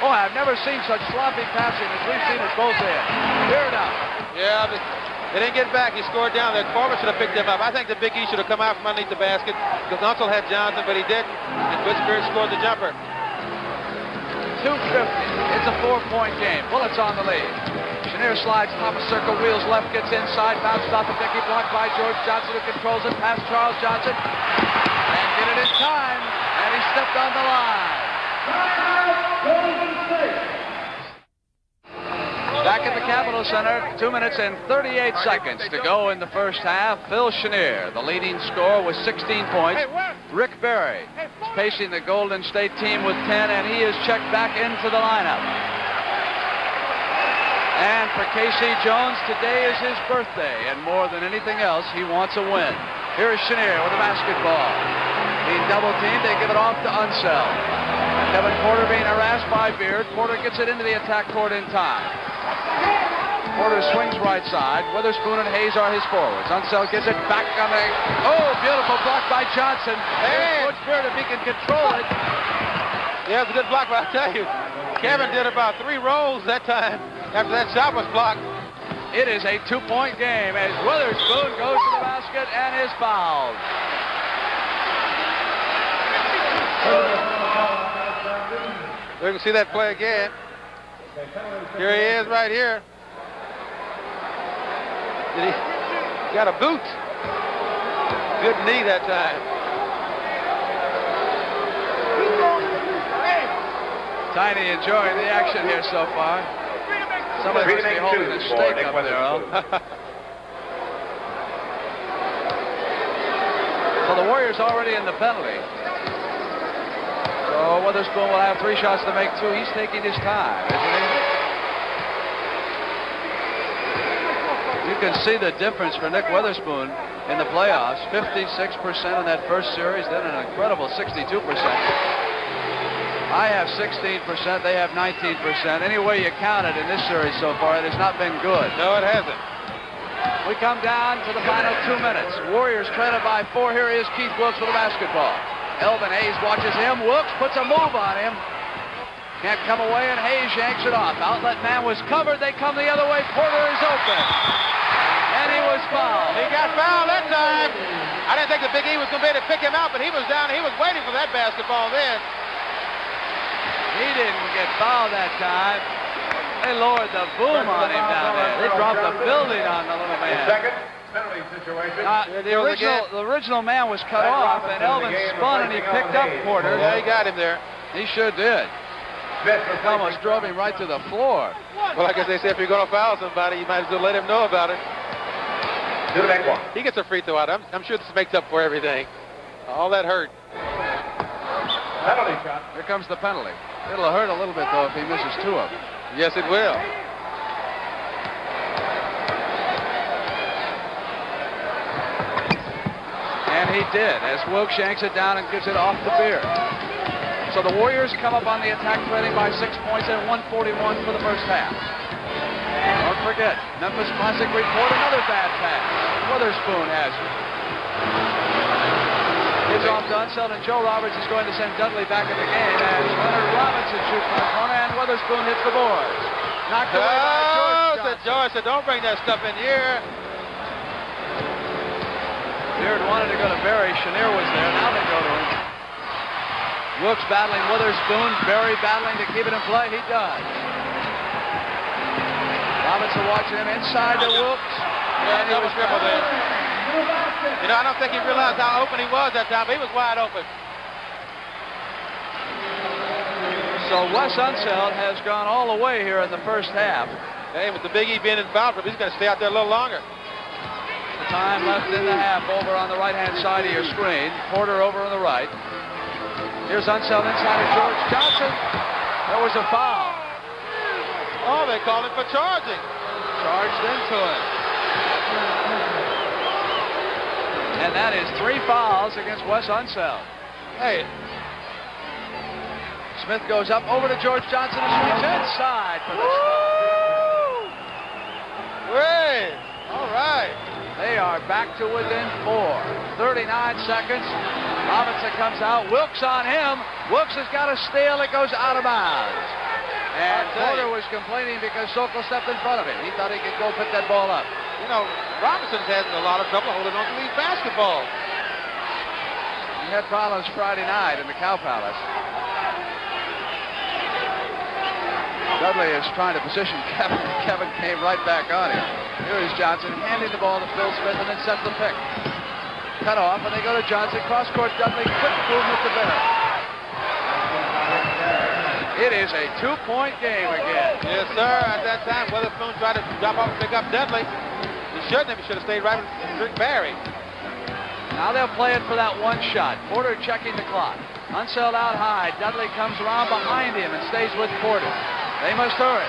Oh, I've never seen such sloppy passing as we've seen at both ends. Beard out. Yeah, they didn't get back. He scored down there. Corbett should have picked him up. I think the Big E should have come out from underneath the basket because Unseld had Johnson, but he didn't. And Butch Beard scored the jumper. 2:50. It's a 4-point game. Bullets on the lead. Chenier slides top of circle, wheels left, gets inside, bounces off the Dickey, blocked by George Johnson, who controls it past Charles Johnson. And get it in time, and he stepped on the line. Back at the Capitol Center, 2 minutes and 38 seconds to go in the first half. Phil Chenier, the leading scorer with 16 points. Rick Barry is pacing the Golden State team with 10, and he is checked back into the lineup. And for K.C. Jones, today is his birthday, and more than anything else, he wants a win. Here is Chenier with the basketball. Being double-teamed, they give it off to Unseld. Kevin Porter being harassed by Beard. Porter gets it into the attack court in time. Porter swings right side. Witherspoon and Hayes are his forwards. Unseld gets it back on the... Oh, beautiful block by Johnson. There's Butch Beard if he can control it. Yeah, it's a good block, but I tell you, Kevin did about 3 rolls that time after that shot was blocked. It is a 2-point game as Witherspoon goes to the basket and is fouled. We can see that play again. Here he is right here. He got a boot. Good knee that time. Tiny enjoying the action here so far. Somebody must be holding a steak up there, Earl. So the Warriors already in the penalty. So Witherspoon will have 3 shots to make 2. He's taking his time, isn't he? You can see the difference for Nick Witherspoon in the playoffs. 56% in that first series, then an incredible 62%. I have 16%, they have 19%. Any way you count it in this series so far, it has not been good. No, it hasn't. We come down to the final 2 minutes. Warriors trailing by 4. Here is Keith Wilkes with the basketball. Elvin Hayes watches him. Wilkes puts a move on him. Can't come away, and Hayes yanks it off. Outlet man was covered. They come the other way. Porter is open. And he was fouled. He got fouled that time. I didn't think the Big E was going to be able to pick him out, but he was down. He was waiting for that basketball then. He didn't get fouled that time. They lowered the boom on him down there. They dropped the building on the little man. Second penalty situation. The original man was cut off, and Elvin spun, and he picked up Porter. Yeah, he got him there. He sure did. Almost drove him right to the floor. Well, I guess they say if you're going to foul somebody, you might as well let him know about it. to the back one. He gets a free throw out. I'm sure this makes up for everything. All that hurt. Penalty shot. Here comes the penalty. It'll hurt a little bit, though, if he misses 2 of them. Yes, it will. And he did, as Wilkes yanks it down and gives it off to Beard. So the Warriors come up on the attack, trailing by 6 points at 141 for the first half. Don't forget, Memphis Classic report another bad pass. Witherspoon has it. Gives off to Unseld, and Joe Roberts is going to send Dudley back in the game as Leonard Robinson shoots from the corner, and Witherspoon hits the boards. Knocked away by George Johnson. George said, don't bring that stuff in here. Beard wanted to go to Barry. Chenier was there. Now they go to him. Wilkes battling Witherspoon. Barry battling to keep it in play. He does. Robinson watching him inside to Wilkes. Yeah, double dribble there. You know, I don't think he realized how open he was that time. He was wide open. So Wes Unseld has gone all the way here in the first half. Hey, with the Big E being in foul trouble, he's going to stay out there a little longer. The time left in the half over on the right-hand side of your screen. Porter over on the right. Here's Unseld inside of George Johnson. There was a foul. Oh, they called him for charging. Charged into it. And that is 3 fouls against Wes Unseld. Hey. Smith goes up over to George Johnson and swings inside for the stop. Wait. All right. They are back to within 4. 39 seconds. Robinson comes out. Wilkes on him. Wilkes has got a steal. It goes out of bounds. And Porter was complaining because Sokol stepped in front of him. He thought he could go pick that ball up. You know, Robinson's having a lot of trouble holding on to these basketballs. He had problems Friday night in the Cow Palace. Dudley is trying to position Kevin. Kevin came right back on him. Here is Johnson handing the ball to Phil Smith and then sets the pick. Cut off, and they go to Johnson. Cross-court Dudley. Quick movement to Barry. It is a 2-point game again. Yes, sir. At that time, Witherspoon tried to drop off and pick up Dudley. He shouldn't have. He should have stayed right with Rick Barry. Now they'll play it for that one shot. Porter checking the clock. Unseld out high. Dudley comes around behind him and stays with Porter. They must hurry.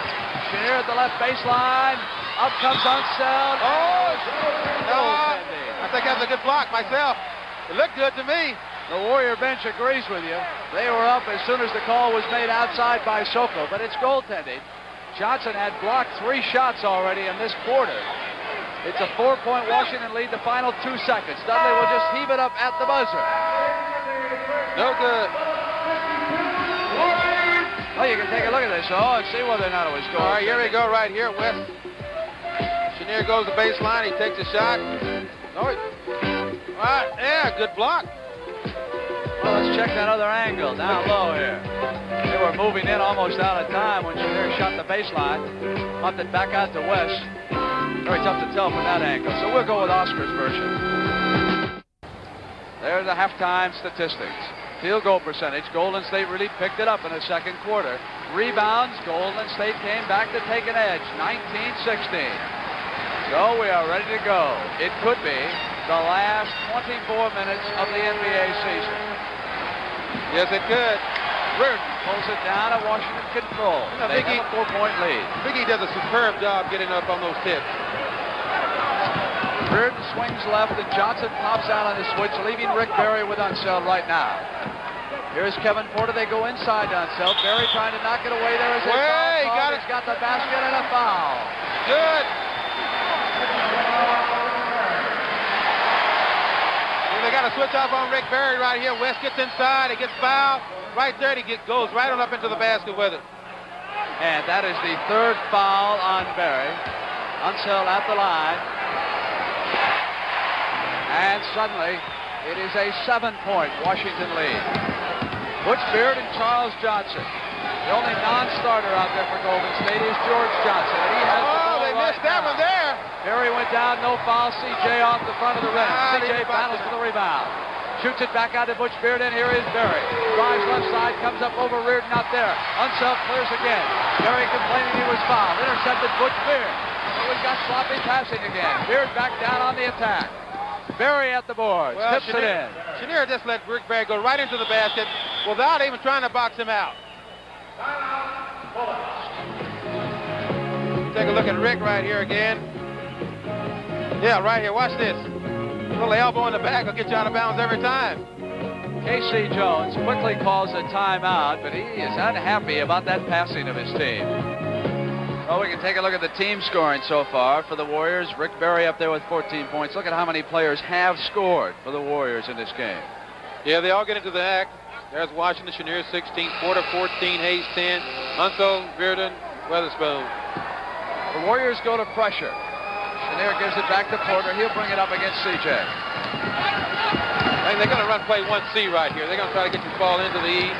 Chenier at the left baseline. Up comes Unseld. Oh, no. I think that's a good block myself. It looked good to me. The Warrior bench agrees with you. They were up as soon as the call was made outside by Sokol, but it's goaltending. Johnson had blocked 3 shots already in this quarter. It's a 4-point Washington lead, the final 2 seconds. Dudley will just heave it up at the buzzer. No good. Well, you can take a look at this, and see whether or not it was goal. All right, here we go right here, West. Chenier goes to baseline. He takes a shot. No, all right, yeah, good block. Well, let's check that other angle down low here. They were moving in almost out of time when Chenier shot the baseline. Pumped it back out to West. Very tough to tell from that angle. So we'll go with Oscar's version. There's the halftime statistics. Field goal percentage. Golden State really picked it up in the second quarter. Rebounds. Golden State came back to take an edge. 19-16. So we are ready to go. It could be the last 24 minutes of the NBA season. Yes, it could. Reardon pulls it down and Washington control. You know, they have a 4-point lead. Big E does a superb job getting up on those tips. Reardon swings left and Johnson pops out on the switch, leaving Rick Barry with Unseld right now. Here's Kevin Porter. They go inside to Unseld. Barry trying to knock it away. There is a foul. He's got the basket and a foul. Good. They got to switch off on Rick Barry right here. West gets inside. He gets fouled. Right there, he goes right on up into the basket with it. And that is the 3rd foul on Barry. Unseld at the line. And suddenly, it is a 7-point Washington lead. Butch Beard and Charles Johnson. The only non-starter out there for Golden State is George Johnson. And he has the ball they missed that one there. Barry went down, no foul. C.J. off the front of the rim. C.J. battles for the rebound. Shoots it back out to Butch Beard, and here is Barry. Drives left side, comes up over Reardon, not there. Unseld clears again. Barry complaining he was fouled. Intercepted Butch Beard. But we've got sloppy passing again. Beard back down on the attack. Berry at the boards. Well, Tips it in. Chenier just let Rick Berry go right into the basket without even trying to box him out. Take a look at Rick right here again. Yeah, right here. Watch this. A little elbow in the back will get you out of bounds every time. Casey Jones quickly calls a timeout, but he is unhappy about that passing of his team. Well, we can take a look at the team scoring so far for the Warriors. Rick Berry up there with 14 points. Look at how many players have scored for the Warriors in this game. Yeah, they all get into the act. There's Washington, Chenier 16, Porter 14, Hayes 10, Unseld, Bearden, Weatherspoon. The Warriors go to pressure. Chenier gives it back to Porter. He'll bring it up against CJ. And they're going to run play 1C right here. They're going to try to get this ball into the E.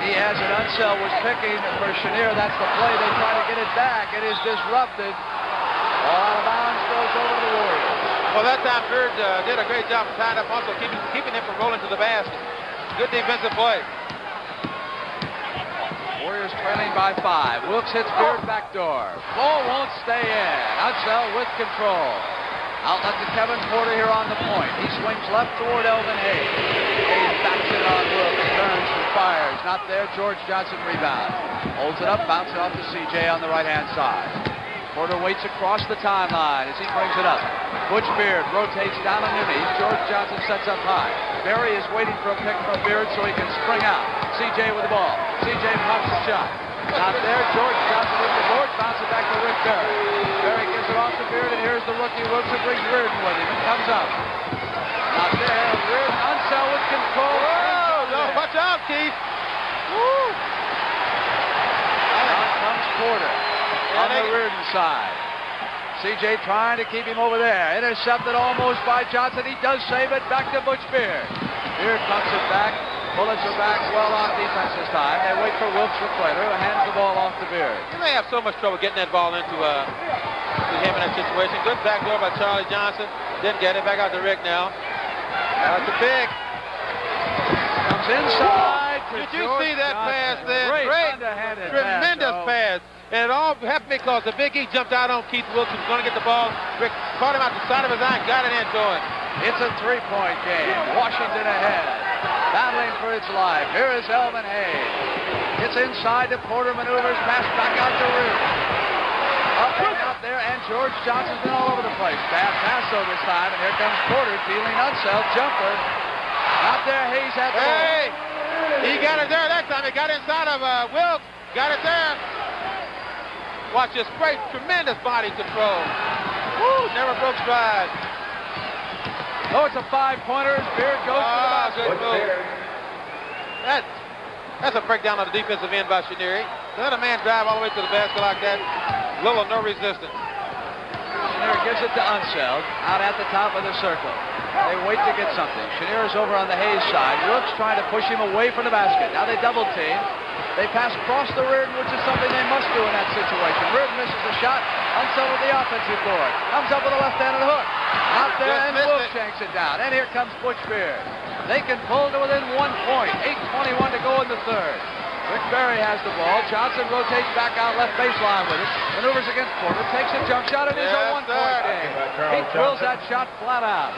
He has it. Unseld was picking for Chenier. That's the play. They try to get it back. It is disrupted. Ball out of bounds, goes over to the Warriors. Well, that time Beard did a great job of tying up, also keeping him from rolling to the basket. Good defensive play. Warriors trailing by 5. Wilkes hits Beard backdoor. Ball won't stay in. Unseld with control. Outlet to Kevin Porter here on the point. He swings left toward Elvin Hayes. Hayes backs it on Wilkes. Turns and fires. Not there. George Johnson rebounds. Holds it up. Bounces off to CJ on the right-hand side. Porter waits across the timeline as he brings it up. Butch Beard rotates down underneath. George Johnson sets up high. Berry is waiting for a pick from Beard so he can spring out. CJ with the ball. CJ pops the shot. Not there. George Johnson with the board. Bounces back to Rick Berry. Berry gives it off to Beard, and here's the rookie Wilkes and brings Reardon with him. It comes up. Not there. Reardon. Unseld with control. Oh, no, watch out, Keith. Woo. Out comes Porter on the Reardon side. CJ trying to keep him over there. Intercepted almost by Johnson. He does save it. Back to Butch Beard. Beard pumps it back. Bullets are back well on defense this time. They wait for Wilkes Requater, who hands the ball off to Beard. You may have so much trouble getting that ball into him in that situation. Good backdoor by Charlie Johnson. Didn't get it. Back out to Rick now. That's a big. Comes inside. Did you see that pass there? Great underhanded tremendous pass. And it all happened because the Big E jumped out on Keith Wilkes, who was going to get the ball. Rick caught him out the side of his eye and got it into him. It's a three-point game. Washington ahead. Battling for its life. Here is Elvin Hayes. Gets inside to Porter, maneuvers, pass back out to Reardon. Up and out there, and George Johnson's been all over the place. Bad pass though this time, and here comes Porter dealing Unseld. Jumper. Out there, Hayes at the Hey! He got it there that time. He got inside of Wilkes. Got it there. Watch this great, tremendous body control. Woo, never broke stride. Oh, it's a 5-pointer. Beard goes to the basket. Good move. That's a breakdown of the defensive end by Chenier. Let a man drive all the way to the basket like that. Little or no resistance. Chenier gives it to Unseld out at the top of the circle. They wait to get something. Chenier is over on the Hayes side. Wilkes trying to push him away from the basket. Now they double team. They pass across the Reardon, which is something they must do in that situation. Reardon misses the shot. Unseld with the offensive board. Comes up with a left-handed hook. Out there, and Wilkes shanks it down. And here comes Butch Beard. They can pull to within 1 point. 8:21 to go in the third. Rick Berry has the ball. Johnson rotates back out left baseline with it. Maneuvers against Porter. Takes a jump shot. It is a 1-point game. He drills that shot flat out.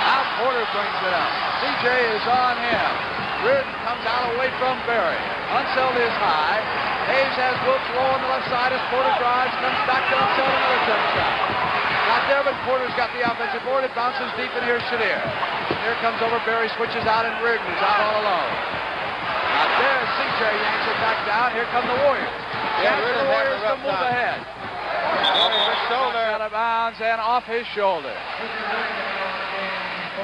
Now Porter brings it up. CJ is on him. Reardon comes out away from Berry. Unseld is high. Hayes has Wilkes low on the left side as Porter drives. Comes back to Unseld, another jump shot. Not there, but Porter's got the offensive board. It bounces deep, and here's Chenier. Here comes over. Berry switches out, and Reardon is out all alone. Not there. CJ yanks it back down. Here come the Warriors. Yeah, the Warriors to move ahead. Shoulder. Out of bounds and off his shoulder.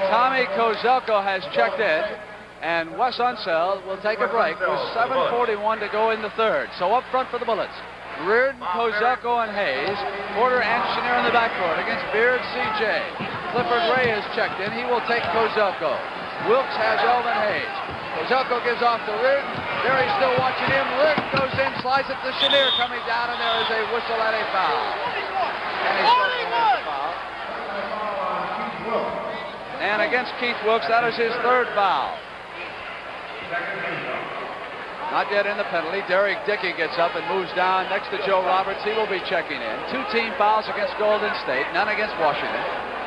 Tommy Kozelko has checked in. And Wes Unseld will take a break with 7:41 to go in the third. So up front for the Bullets. Reardon, Kozelko, and Hayes. Porter and Chenier in the backcourt against Beard, CJ. Clifford Ray has checked in. He will take Kozelko. Wilkes has Elvin Hayes. Kozelko gives off to Reardon. Berry's still watching him. Reardon goes in, slides it to Chenier coming down, and there is a whistle and a foul. And against Keith Wilkes, that is his third foul. Not yet in the penalty. Derek Dickey gets up and moves down next to Joe Roberts. He will be checking in. 2 team fouls against Golden State, none against Washington.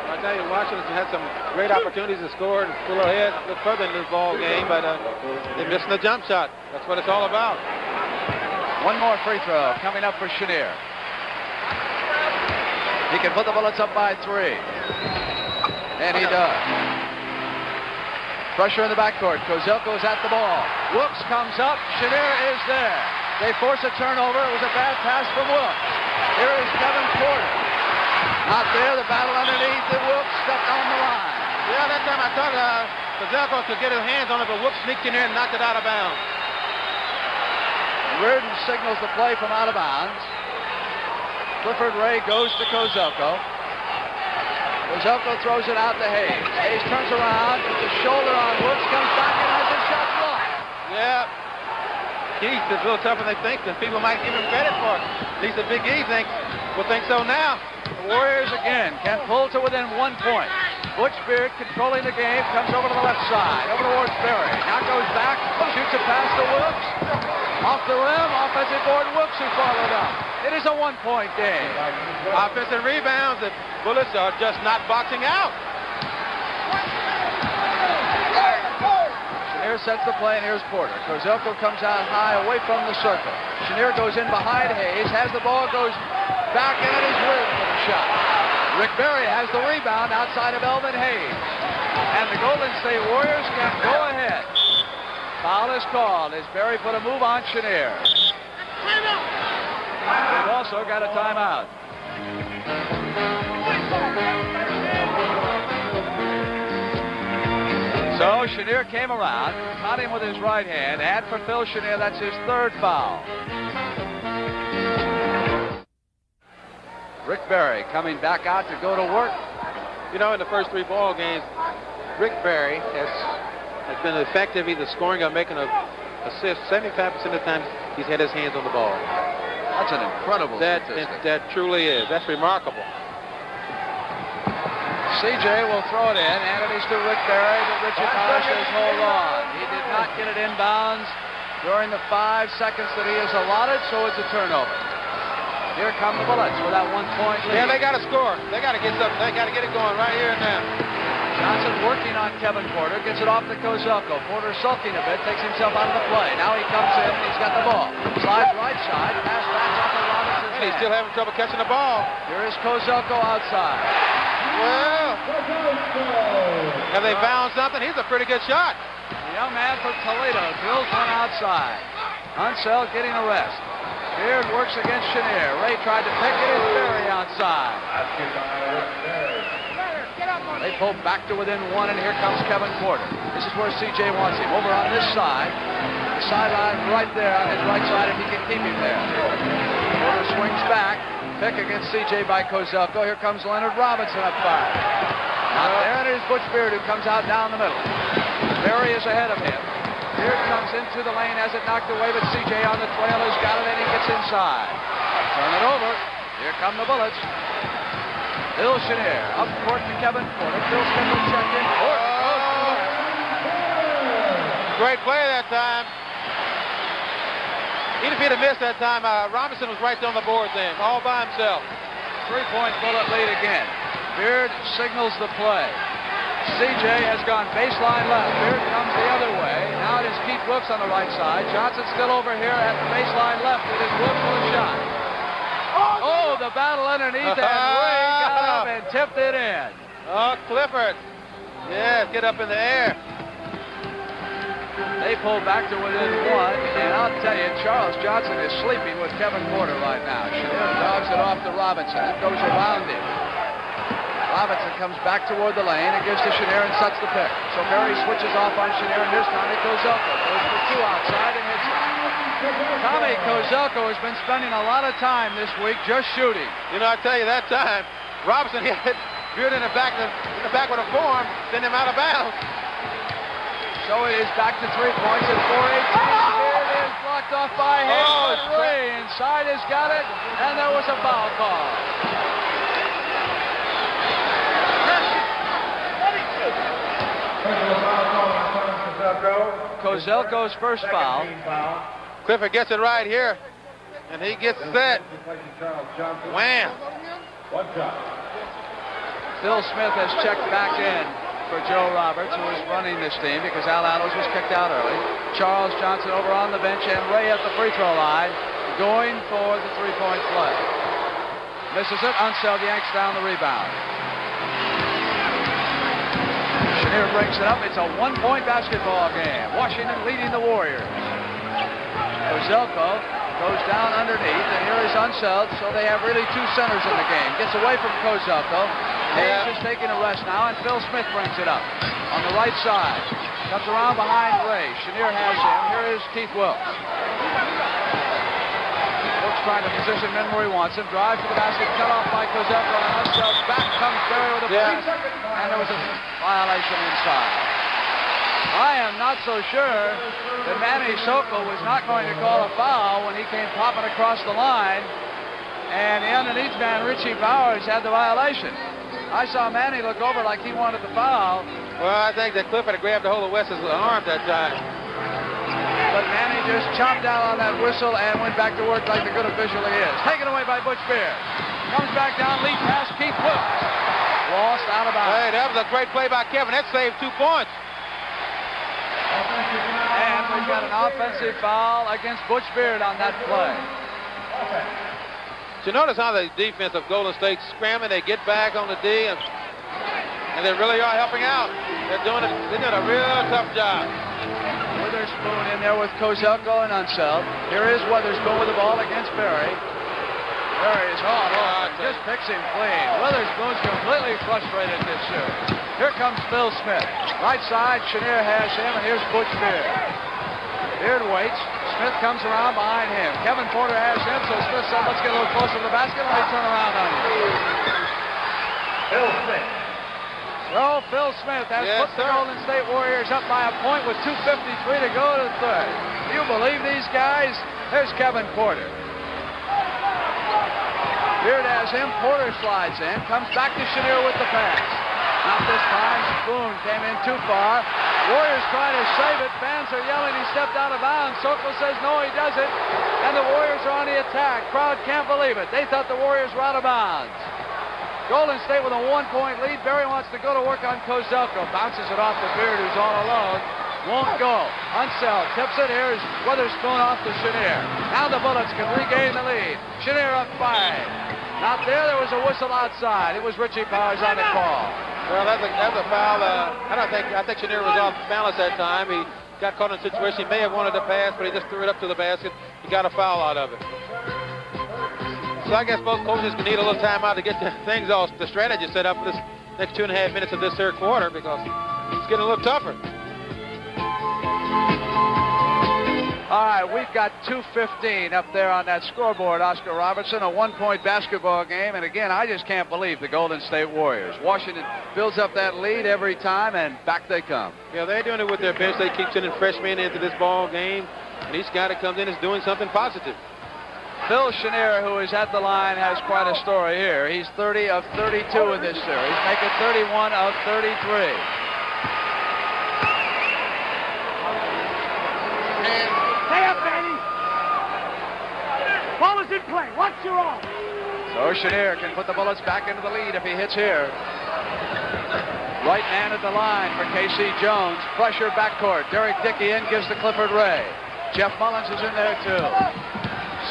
I tell you, Washington had some great opportunities to score and pull ahead a little further in this ball game, but they're missing the jump shot. That's what it's all about. One more free throw coming up for Chenier. He can put the Bullets up by 3. And he does. Pressure in the backcourt. Kozelko's at the ball. Wilkes comes up. Chenier is there. They force a turnover. It was a bad pass from Wilkes. Here is Kevin Porter. Not there. The battle underneath. And Wilkes stepped on the line. Yeah, that time I thought Kozelko could get his hands on it, but Wilkes sneaked in there and knocked it out of bounds. Reardon signals the play from out of bounds. Clifford Ray goes to Kozelko. Kozelko throws it out to Hayes. Hayes turns around, puts a shoulder on Woods, comes back and has his shot blocked. Yeah. Keith is a little tougher than they think, and people might give him credit for it. At least the Big E will think so now. The Warriors again can pull to within 1 point. Butch Beard controlling the game, comes over to the left side, over towards Berry. Now goes back, shoots a pass to Wilkes. Off the rim, offensive board, Wilkes who followed up. It is a 1-point game. Offensive rebounds, the Bullets are just not boxing out. Chenier sets the play, and here's Porter. Kozelko comes out high away from the circle. Chenier goes in behind Hayes, has the ball, goes back, and it is Reardon for the shot. Rick Barry has the rebound outside of Elvin Hayes. And the Golden State Warriors can go ahead. Foul is called as Barry put a move on Chenier. They've also got a timeout. So Chenier came around, caught him with his right hand, and for Phil Chenier, that's his 3rd foul. Rick Barry coming back out to go to work. You know, in the first 3 ball games, Rick Barry has been effective either scoring or making an assist. 75% of the time, he's had his hands on the ball. That's an incredible statistic. That truly is. That's remarkable. CJ will throw it in, and it is to Rick Barry, but Richard Powell says hold on. He did not get it inbounds during the 5 seconds that he has allotted, so it's a turnover. Here come the Bullets with that 1-point lead. Yeah, they got to score. They got to get something. They got to get it going right here and now. Johnson working on Kevin Porter, gets it off to Kozelko. Porter sulking a bit, takes himself out of the play. Now he comes in, and he's got the ball. Slides right side, pass back off of Robinson's And he's still having trouble catching the ball. Here is Kozelko outside. Well, have they found something? He's a pretty good shot. The young man from Toledo drills one outside. Unseld getting a rest. Beard works against Chenier. Ray tried to pick it. It's Barry outside. They pull back to within 1, and here comes Kevin Porter. This is where CJ wants him. Over on this side. The sideline right there on his right side if he can keep him there. Porter swings back. Pick against CJ by Kozelko. Here comes Leonard Robinson up 5. Not there, and it is Butch Beard who comes out down the middle. Barry is ahead of him. Beard comes into the lane, has it knocked away, but CJ on the trail has got it, and he gets inside. Turn it over. Here come the Bullets. Phil Chenier up court to Kevin Porter. Phil's going to check in. Great play that time. Even if he'd have missed that time, Robinson was right there on the board then, all by himself. 3-point Bullet lead again. Beard signals the play. CJ has gone baseline left. Beard comes the other way. Now it is Keith Wilkes on the right side. Johnson still over here at the baseline left. It is Wilkes for the shot. Oh, the battle underneath, and Ray got up and tipped it in. Oh, Clifford. Yeah, get up in the air. They pull back to within 1, and I'll tell you, Charles Johnson is sleeping with Kevin Porter right now. Chenier dogs it off to Robinson. It goes around him. Robinson comes back toward the lane and gives to Chenier and sets the pick. So Barry switches off on Chenier, and this time it goes up. Goes for 2 outside and hits it. Tommy Kozelko has been spending a lot of time this week just shooting. You know, I tell you, that time, Robinson hit Beard in the back with a forearm, send him out of bounds. So it is back to 3 points at 4:18. Beard is blocked off by Hayes, but Ray inside has got it, and there was a foul call. Personal foul call on Kozelko. Kozelko's first foul. Clifford gets it right here, and he gets set. Wham! Phil Smith has checked back in for Joe Roberts, who is running this team because Al Allos was kicked out early. Charles Johnson over on the bench, and Ray at the free throw line, going for the three-point play. Misses it. Unseld yanks down the rebound. Chenier brings it up. It's a one-point basketball game. Washington leading the Warriors. Kozelko goes down underneath, and here is Unseld, so they have really two centers in the game. Gets away from Kozelko. Hayes is taking a rest now, and Phil Smith brings it up on the right side. Comes around behind Ray. Chenier has him. Here is Keith Wilkes. Wilkes trying to position men where he wants him. Drive to the basket, cut off by Kozelko, and Unseld. Back comes Barry with a break, and there was a violation inside. I am not so sure that Manny Sokol was not going to call a foul when he came popping across the line, and the underneath man, Richie Bowers, had the violation. I saw Manny look over like he wanted the foul. Well, I think that Clifford had grabbed a hold of Wes's arm that time. But Manny just chomped down on that whistle and went back to work like the good official he is. Taken away by Butch Beer. Comes back down, lead pass, Keith Wilkes. Lost out of bounds. Hey, that was a great play by Kevin. That saved 2 points. And we've got an offensive foul against Butch Beard on that play. You notice how the defense of Golden State scrambling, they get back on the D, and they really are helping out. They're doing a real tough job. Witherspoon in there with Kozelko and Unseld. Here is Witherspoon with the ball against Barry. Barry is just picks him clean. Witherspoon's completely frustrated this series. Here comes Phil Smith. Right side, Chenier has him, and here's Butch Beard. Beard waits. Smith comes around behind him. Kevin Porter has him, so Smith said, let's get a little closer to the basket. Let me turn around on you. Phil Smith. So Phil Smith has put the Golden State Warriors up by a point with 2:53 to go to the third. Do you believe these guys? There's Kevin Porter. Beard has him. Porter slides in. Comes back to Chenier with the pass. Not this time. Spoon came in too far. Warriors trying to save it. Fans are yelling he stepped out of bounds. Sokol says no, he doesn't. And the Warriors are on the attack. Crowd can't believe it. They thought the Warriors were out of bounds. Golden State with a 1-point lead. Barry wants to go to work on Kozelko. Bounces it off to Beard, who's all alone. Won't go. Unseld tips it. Here's Witherspoon off to Chenier. Now the Bullets can regain the lead. Chenier up 5. Not there. There was a whistle outside. It was Richie Powers on the call. Well, that's a foul. I think Chenier was off balance that time. He got caught in a situation. He may have wanted to pass, but he just threw it up to the basket. He got a foul out of it. So I guess both coaches can need a little time out to get the things all, the strategy set up for this next 2.5 minutes of this third quarter, because it's getting a little tougher. All right, we've got 2:15 up there on that scoreboard, Oscar Robertson, a 1-point basketball game. And again, I just can't believe the Golden State Warriors. Washington builds up that lead every time, and back they come. Yeah, they're doing it with their bench. They keep sending freshmen into this ball game, and each guy that comes in is doing something positive. Phil Chenier, who is at the line, has quite a story here. He's 30 of 32 in this series, making 31 of 33. Stay up, Manny. Ball is in play. Watch your arm. So Chenier can put the Bullets back into the lead if he hits here. Right man at the line for K.C. Jones. Pressure backcourt. Derek Dickey in, gives to Clifford Ray. Jeff Mullins is in there too.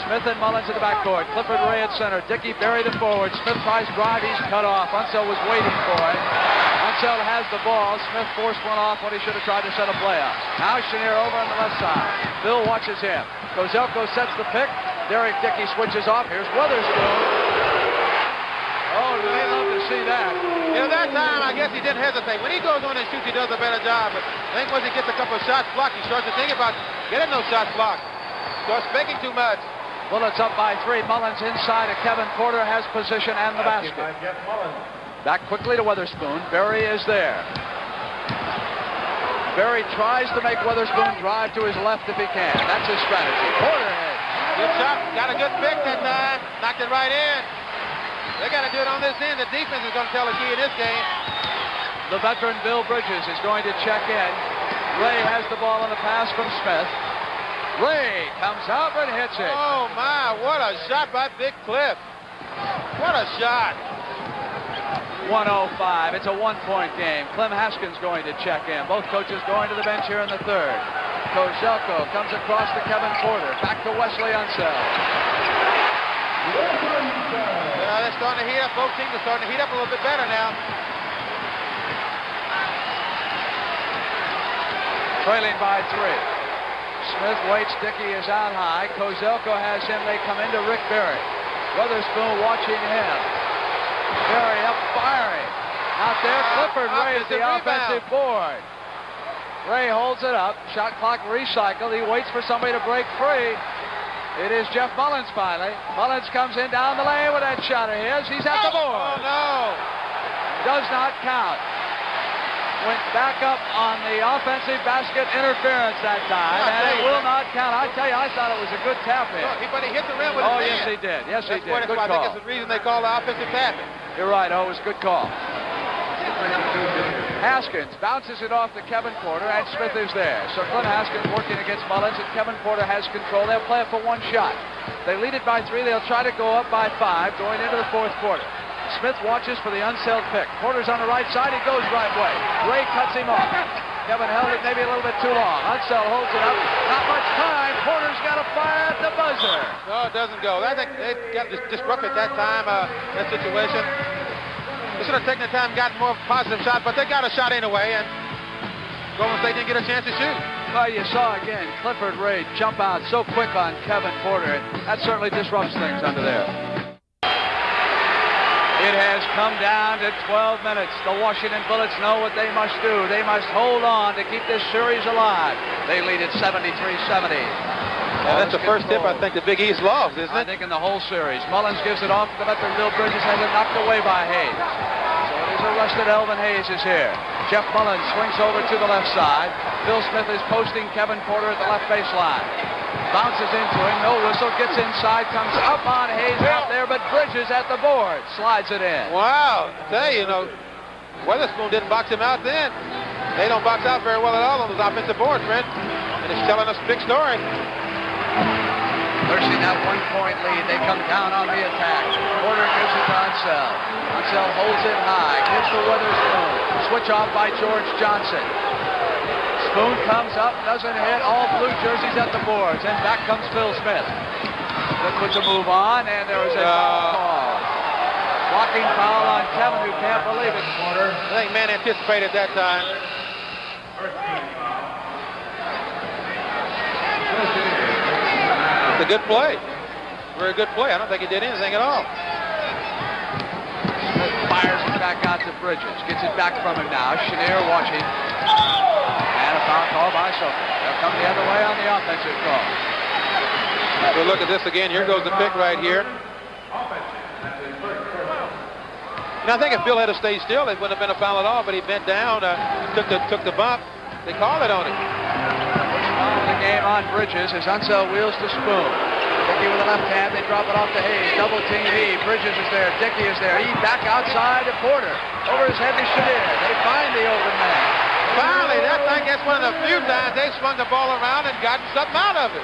Smith and Mullins at the backcourt. Clifford Ray at center. Dickey buried it forward. Smith tries drive. He's cut off. Unseld was waiting for it. Unseld has the ball. Smith forced one off when he should have tried to set a play up. Now Chenier over on the left side. Bill watches him. Kozelko sets the pick. Derek Dickey switches off. Here's Witherspoon. Oh, do they love to see that? You know, that time, I guess he didn't hesitate. When he goes on and shoots, he does a better job. But I think once he gets a couple of shots blocked, he starts to think about getting those shots blocked. Starts making too much. Bullets up by 3. Mullins inside of Kevin Porter has position and the basket. Back quickly to Witherspoon. Barry is there. Barry tries to make Witherspoon drive to his left if he can. That's his strategy. Porter hit. Good shot. Got a good pick that time. Knocked it right in. They got to do it on this end. The defense is going to tell the key in this game. The veteran Bill Bridges is going to check in. Ray has the ball on the pass from Smith. Ray comes up and hits it. Oh, my, what a shot by Big Cliff. What a shot. 105. It's a one-point game. Clem Haskins going to check in. Both coaches going to the bench here in the third. Kozelko comes across to Kevin Porter. Back to Wesley Unseld. They're starting to heat up. Both teams are starting to heat up a little bit better now. Trailing by 3. Smith waits. Dickey is out high. Kozelko has him. They come into Rick Barry. Weatherspoon watching him. Barry up firing. Out there, Clifford Ray is the offensive board. Ray holds it up. Shot clock recycled. He waits for somebody to break free. It is Jeff Mullins finally. Mullins comes in down the lane with that shot of his. He's at the board. Oh, no. Does not count. Went back up on the offensive basket interference that time, and it will not count. I tell you, I thought it was a good tap in. But he hit the rim with his hand. Yes, he did. Yes, he did. Good call. I think it's the reason they call the offensive tapping. You're right. Oh, it was a good call. Haskins bounces it off to Kevin Porter, and Smith is there. So Clem Haskins working against Mullins, and Kevin Porter has control. They'll play it for one shot. They lead it by 3. They'll try to go up by 5 going into the fourth quarter. Smith watches for the Unseld pick. Porter's on the right side. He goes right way. Ray cuts him off. Kevin held it maybe a little bit too long. Unseld holds it up. Not much time. Porter's got to fire at the buzzer. No, it doesn't go. I think they got disrupted that time, that situation. They should have taken the time and gotten more positive shot, but they got a shot anyway, and Golden State didn't get a chance to shoot. Well, you saw again Clifford Ray jump out so quick on Kevin Porter. That certainly disrupts things under there. It has come down to 12 minutes. The Washington Bullets know what they must do. They must hold on to keep this series alive. They lead at 73-70. Yeah, that's the first tip I think the Big East lost, isn't it? I think in the whole series. Mullins gives it off to the veteran Bill Bridges, has it knocked away by Hayes. So it is arrested. Elvin Hayes is here. Jeff Mullins swings over to the left side. Phil Smith is posting Kevin Porter at the left baseline. Bounces into him, no whistle, gets inside, comes up on Hayes out there, but Bridges at the board, slides it in. Wow, I tell you, Weatherspoon didn't box him out then. They don't box out very well at all on those offensive boards, Fred. And it's telling us a big story. Nursing that one-point lead, they come down on the attack. Porter gives it to Unseld. Unseld holds it high, gives to Weatherspoon. Switch off by George Johnson. Spoon comes up, doesn't hit, all blue jerseys at the boards, and back comes Phil Smith. Smith puts a move on, and there is a foul call. Blocking foul on Kevin, who can't believe it. I think man anticipated that time. It's a good play. Very good play. I don't think he did anything at all. Smith fires it back out to Bridges. Gets it back from him now. Chenier watching. And a foul call by Sophie. They'll come the other way on the offensive call. So look at this again. Here goes the pick right here. I think if Bill had stayed still, it wouldn't have been a foul at all, but he bent down, took the bump. They called it on him. First foul of the game on Bridges as Unseld wheels to Spoon. Dickey with the left hand, they drop it off to Hayes. Double team E. Bridges is there, Dickey is there. E back outside to Porter. Over his head to Chenier. They find the open man. Finally, that's one of the few times they swung the ball around and gotten something out of it.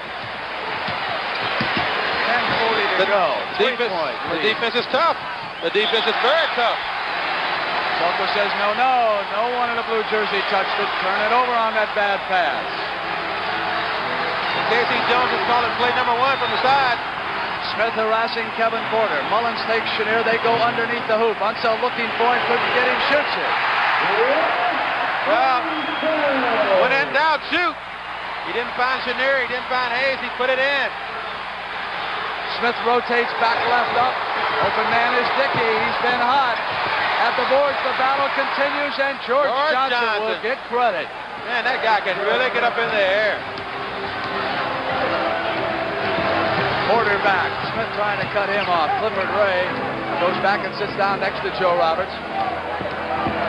10:40 to go. The defense is tough. The defense is very tough. Selko says no one in a blue jersey touched it. Turn it over on that bad pass. Casey Jones is calling play number 1 from the side. Smith harassing Kevin Porter. Mullins takes Chenier. They go underneath the hoop. Unseld looking for him, couldn't get him, shoots it. Well, when in doubt, shoot. He didn't find Chenier. He didn't find Hayes. He put it in. Smith rotates back left up. Open man is Dickey. He's been hot. At the boards, the battle continues, and George Johnson will get credit. Man, that guy can really get up in the air. Porter back. Smith trying to cut him off. Clifford Ray goes back and sits down next to Joe Roberts.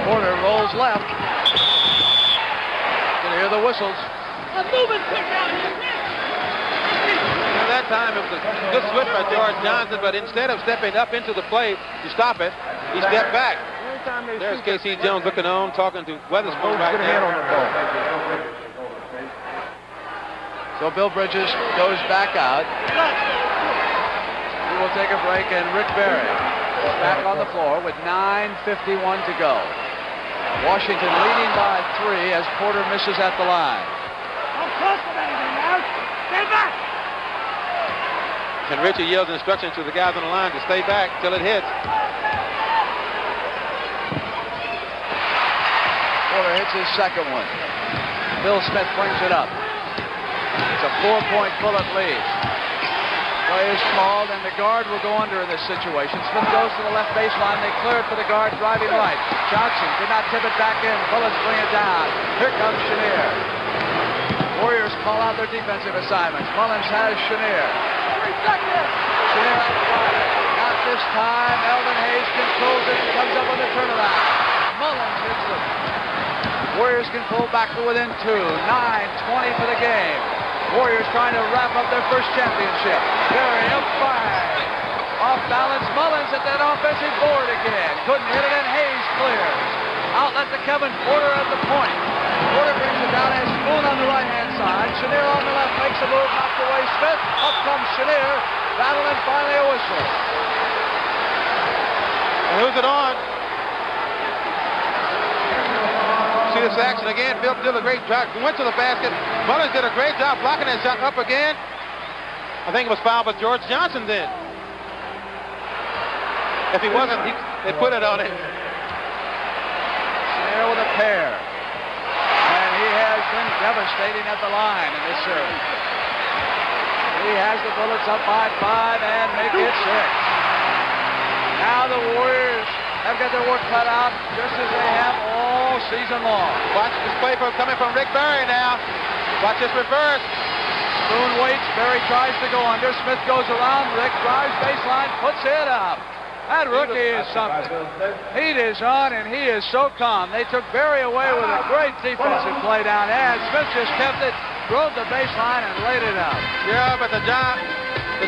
Porter rolls left. You can hear the whistles. That time it was a good switch by George Johnson, but instead of stepping up into the play to stop it, he stepped back. There's Casey Jones looking on, talking to Weatherspoon right there. So Bill Bridges goes back out. We will take a break, and Rick Barry is back on the floor with 9:51 to go. Washington leading by 3 as Porter misses at the line. Don't trust him anything now. Stand back. And Richie yells instructions to the guys on the line to stay back till it hits. Porter hits his second one. Bill Smith brings it up. It's a 4-point bullet lead. Play is called, and the guard will go under in this situation. Smith goes to the left baseline. They clear it for the guard driving right. Johnson did not tip it back in. Bullets bring it down. Here comes Chenier. Warriors call out their defensive assignments. Mullins has Chenier. 3 seconds. Chenier on fire. Not this time. Elvin Hayes controls it and comes up with a turnaround. Mullins hits it. Warriors can pull back to within 2. 9:20 for the game. Warriors trying to wrap up their first championship. Barry up 5. Off balance, Mullins at that offensive board again. Couldn't hit it, and Hayes clears. Outlet to Kevin Porter at the point. Porter brings it down, has Spoon on the right-hand side. Chenier on the left makes a move, knocks away Smith. Up comes Chenier. Battle, and finally a whistle. And who's it on? See this action again. Bill did a great job. Went to the basket. Mullins did a great job blocking that shot up again. I think it was fouled by George Johnson then. If he wasn't, they put it on him. Chenier with a pair. And he has been devastating at the line in this series. He has the Bullets up by 5 and make it 6. Now the Warriors have got their work cut out just as they have all season long. Watch this play coming from Rick Barry now. Watch this reverse. Spoon waits. Barry tries to go under. Smith goes around. Rick drives baseline, puts it up. That rookie is something. Heat is on, and he is so calm. They took Barry away with a great defensive play down there, and Smith just kept it, drove the baseline, and laid it out. Yeah, but the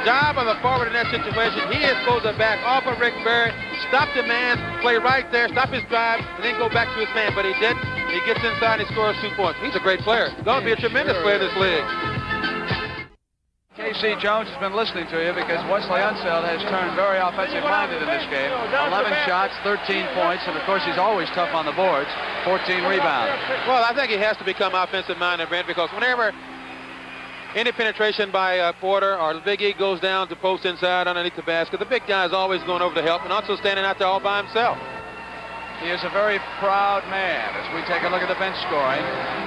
job of the forward in that situation, he is supposed to back off of Rick Barry, stop the man, play right there, stop his drive, and then go back to his man. But he didn't. He gets inside and he scores 2 points. He's a great player. He's going to be a tremendous player in this league. K.C. Jones has been listening to you because Wesley Unseld has turned very offensive-minded in this game. 11 shots, 13 points, and of course he's always tough on the boards. 14 rebounds. Well, I think he has to become offensive-minded, Brent, because whenever any penetration by Porter or the Big E goes down to post inside underneath the basket, the big guy is always going over to help and also standing out there all by himself. He is a very proud man. As we take a look at the bench scoring,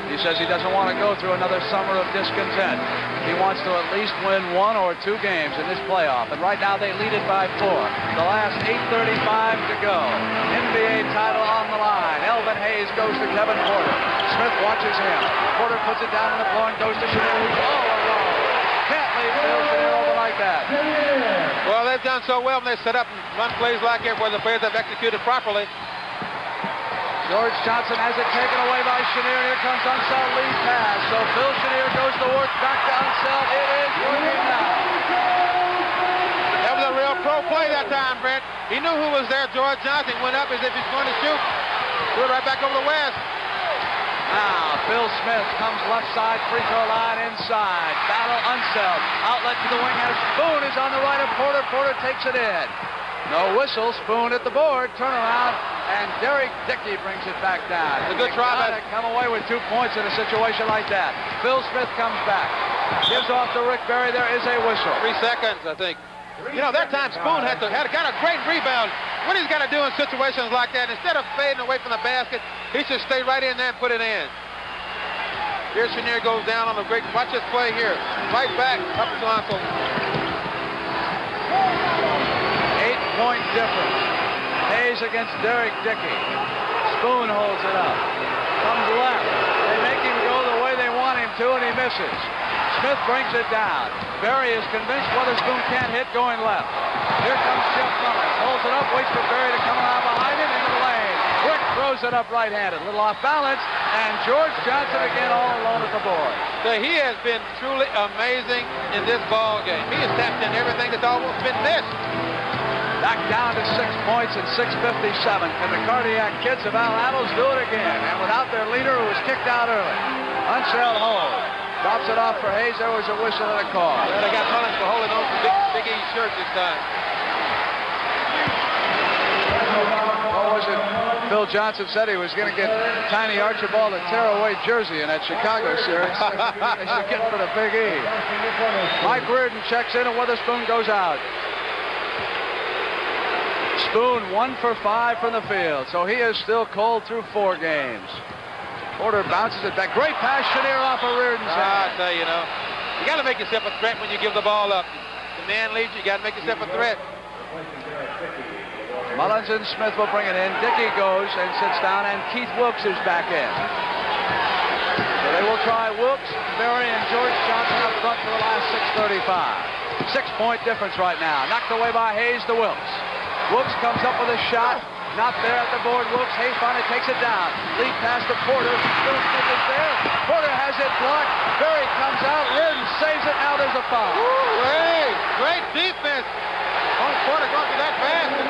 he says he doesn't want to go through another summer of discontent. He wants to at least win 1 or 2 games in this playoff. And right now they lead it by 4. The last 8:35 to go. NBA title on the line. Elvin Hayes goes to Kevin Porter. Smith watches him. Porter puts it down on the floor and goes to Chenier, who's all alone. Can't leave Bill Chenier over like that. Well, they've done so well when they set up and run plays like it where the players have executed properly. George Johnson has it taken away by Chenier. Here comes Unseld, lead pass. So Bill Chenier goes to work, back to Unseld. It is working now. That was a real pro play that time, Brent. He knew who was there. George Johnson went up as if he's going to shoot. Threw it right back over the West. Now, Bill Smith comes left side, free throw line inside. Battle Unseld. Outlet to the wing, and Spoon is on the right of Porter. Porter takes it in. No whistle. Spoon at the board. Turn around, and Derek Dickey brings it back down. It's a good try. To come away with 2 points in a situation like that. Bill Smith comes back. Gives off to Rick Barry. There is a whistle. 3 seconds, I think. You know, that time Spoon got a great rebound. What he's got to do in situations like that, instead of fading away from the basket, he should stay right in there and put it in. Here Chenier goes down on the great, watch this play here. Right back, up to Lonzo. 8-point difference. Hayes against Derek Dickey. Spoon holds it up. Comes left. They make him go the way they want him to, and he misses. Smith brings it down. Barry is convinced Weatherspoon can't hit going left. Here comes Jeff Mullins. Holds it up, waits for Barry to come around behind him into the lane. Rick throws it up right-handed. A little off balance, and George Johnson again all alone at the board. So he has been truly amazing in this ball game. He has tapped in everything that's almost been missed. Back down to 6 points and 6:57. Can the Cardiac Kids of Al Attles do it again? And without their leader, who was kicked out early. Unseld holds. Drops it off for Hayes. There was a whistle and a call. Well, they got Mullins for holding on to Big E's shirt this time. What was it? Phil Johnson said he was going to get Tiny Archibald a tearaway jersey in that Chicago series. They should get for the Big E. Mike Reardon checks in and Witherspoon goes out. Spoon 1 for 5 from the field, so he is still cold through 4 games. Porter bounces it back. Great pass, Chenier off of Reardon's hand. I tell you, you got to make yourself a threat when you give the ball up. The man leads you got to make yourself a threat. Mullins and Smith will bring it in. Dickey goes and sits down, and Keith Wilkes is back in. So they will try Wilkes, Berry, and George Johnson up front for the last 6:35. 6-point difference right now. Knocked away by Hayes to Wilkes. Wilkes comes up with a shot. Not there at the board. Wilkes. Hayes finally takes it down. Lead pass to Porter. Phil Smith is there. Porter has it blocked. Berry comes out. Reardon saves it. Now there's a foul. Great defense. Oh, Porter going to that basket.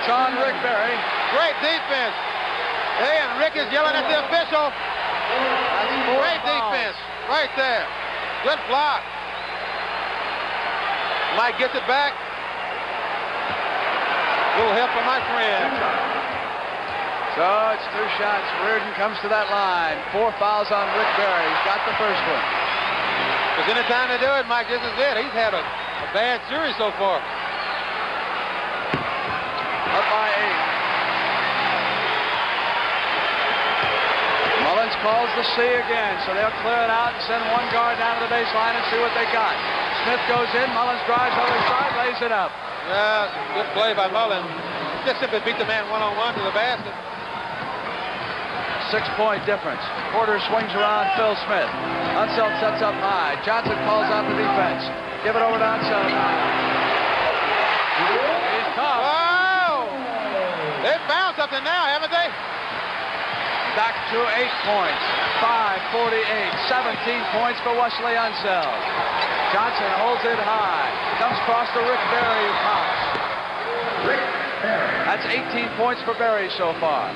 It's on Rick Berry. Great defense. Hey, and Rick is yelling at the official. Great defense. Right there. Good block. Mike gets it back. Little help from my friend. So it's 2 shots. Reardon comes to that line. 4 fouls on Rick Berry. He's got the first one. There's any time to do it, Mike. This is it. He's had a bad series so far. Up by 8. Mullins calls the C again, so they'll clear it out and send one guard down to the baseline and see what they got. Smith goes in. Mullins drives other side, lays it up. Yeah, good play by Mullins. Just simply beat the man one-on-one to the basket. 6-point difference. Porter swings around Phil Smith. Unseld sets up high. Johnson calls out the defense. Give it over to Unseld. He's tough. Wow! They've found something now, haven't they? Back to 8 points. 5:48. 17 points for Wesley Unseld. Johnson holds it high. Comes across to Rick Berry, who pops. That's 18 points for Berry so far.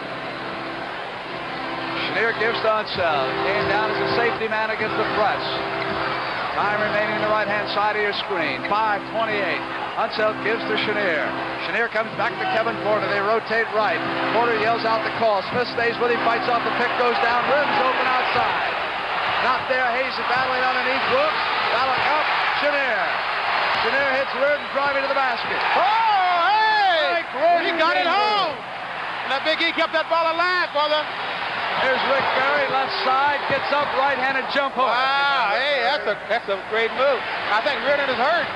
Chenier gives to Unseld. Came down as a safety man against the press. Time remaining on the right-hand side of your screen. 5:28. Unseld gives to Chenier. Chenier comes back to Kevin Porter. They rotate right. Porter yells out the call. Smith stays with him, fights off the pick, goes down. Rim's open outside. Not there. Hayes is battling underneath. Brooks. Battling up. Chenier. Chenier hits Reardon, driving to the basket. Oh, hey! He got it home. And that Big E kept that ball alive for them. Here's Rick Berry, left side, gets up, right-handed jump hook. Wow, hey, that's a great move. I think Reardon is hurt.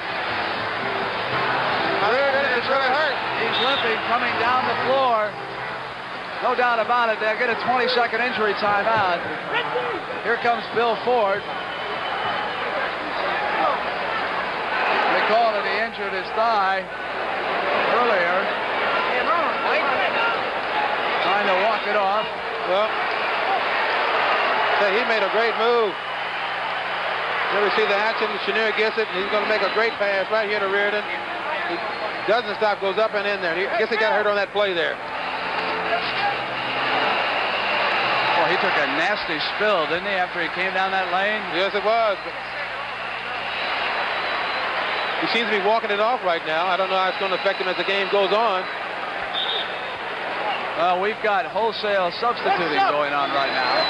Reardon is really hurt. He's limping, coming down the floor. No doubt about it. They'll get a 20-second injury timeout. Here comes Bill Ford. They call it he injured his thigh earlier. Trying to walk it off. Well, he made a great move. You ever see the action? Chenier gets it, and he's going to make a great pass right here to Reardon. He doesn't stop, goes up and in there. I guess he got hurt on that play there. Well, he took a nasty spill, didn't he, after he came down that lane? Yes, it was. He seems to be walking it off right now. I don't know how it's going to affect him as the game goes on. Well, we've got wholesale substituting going on right now.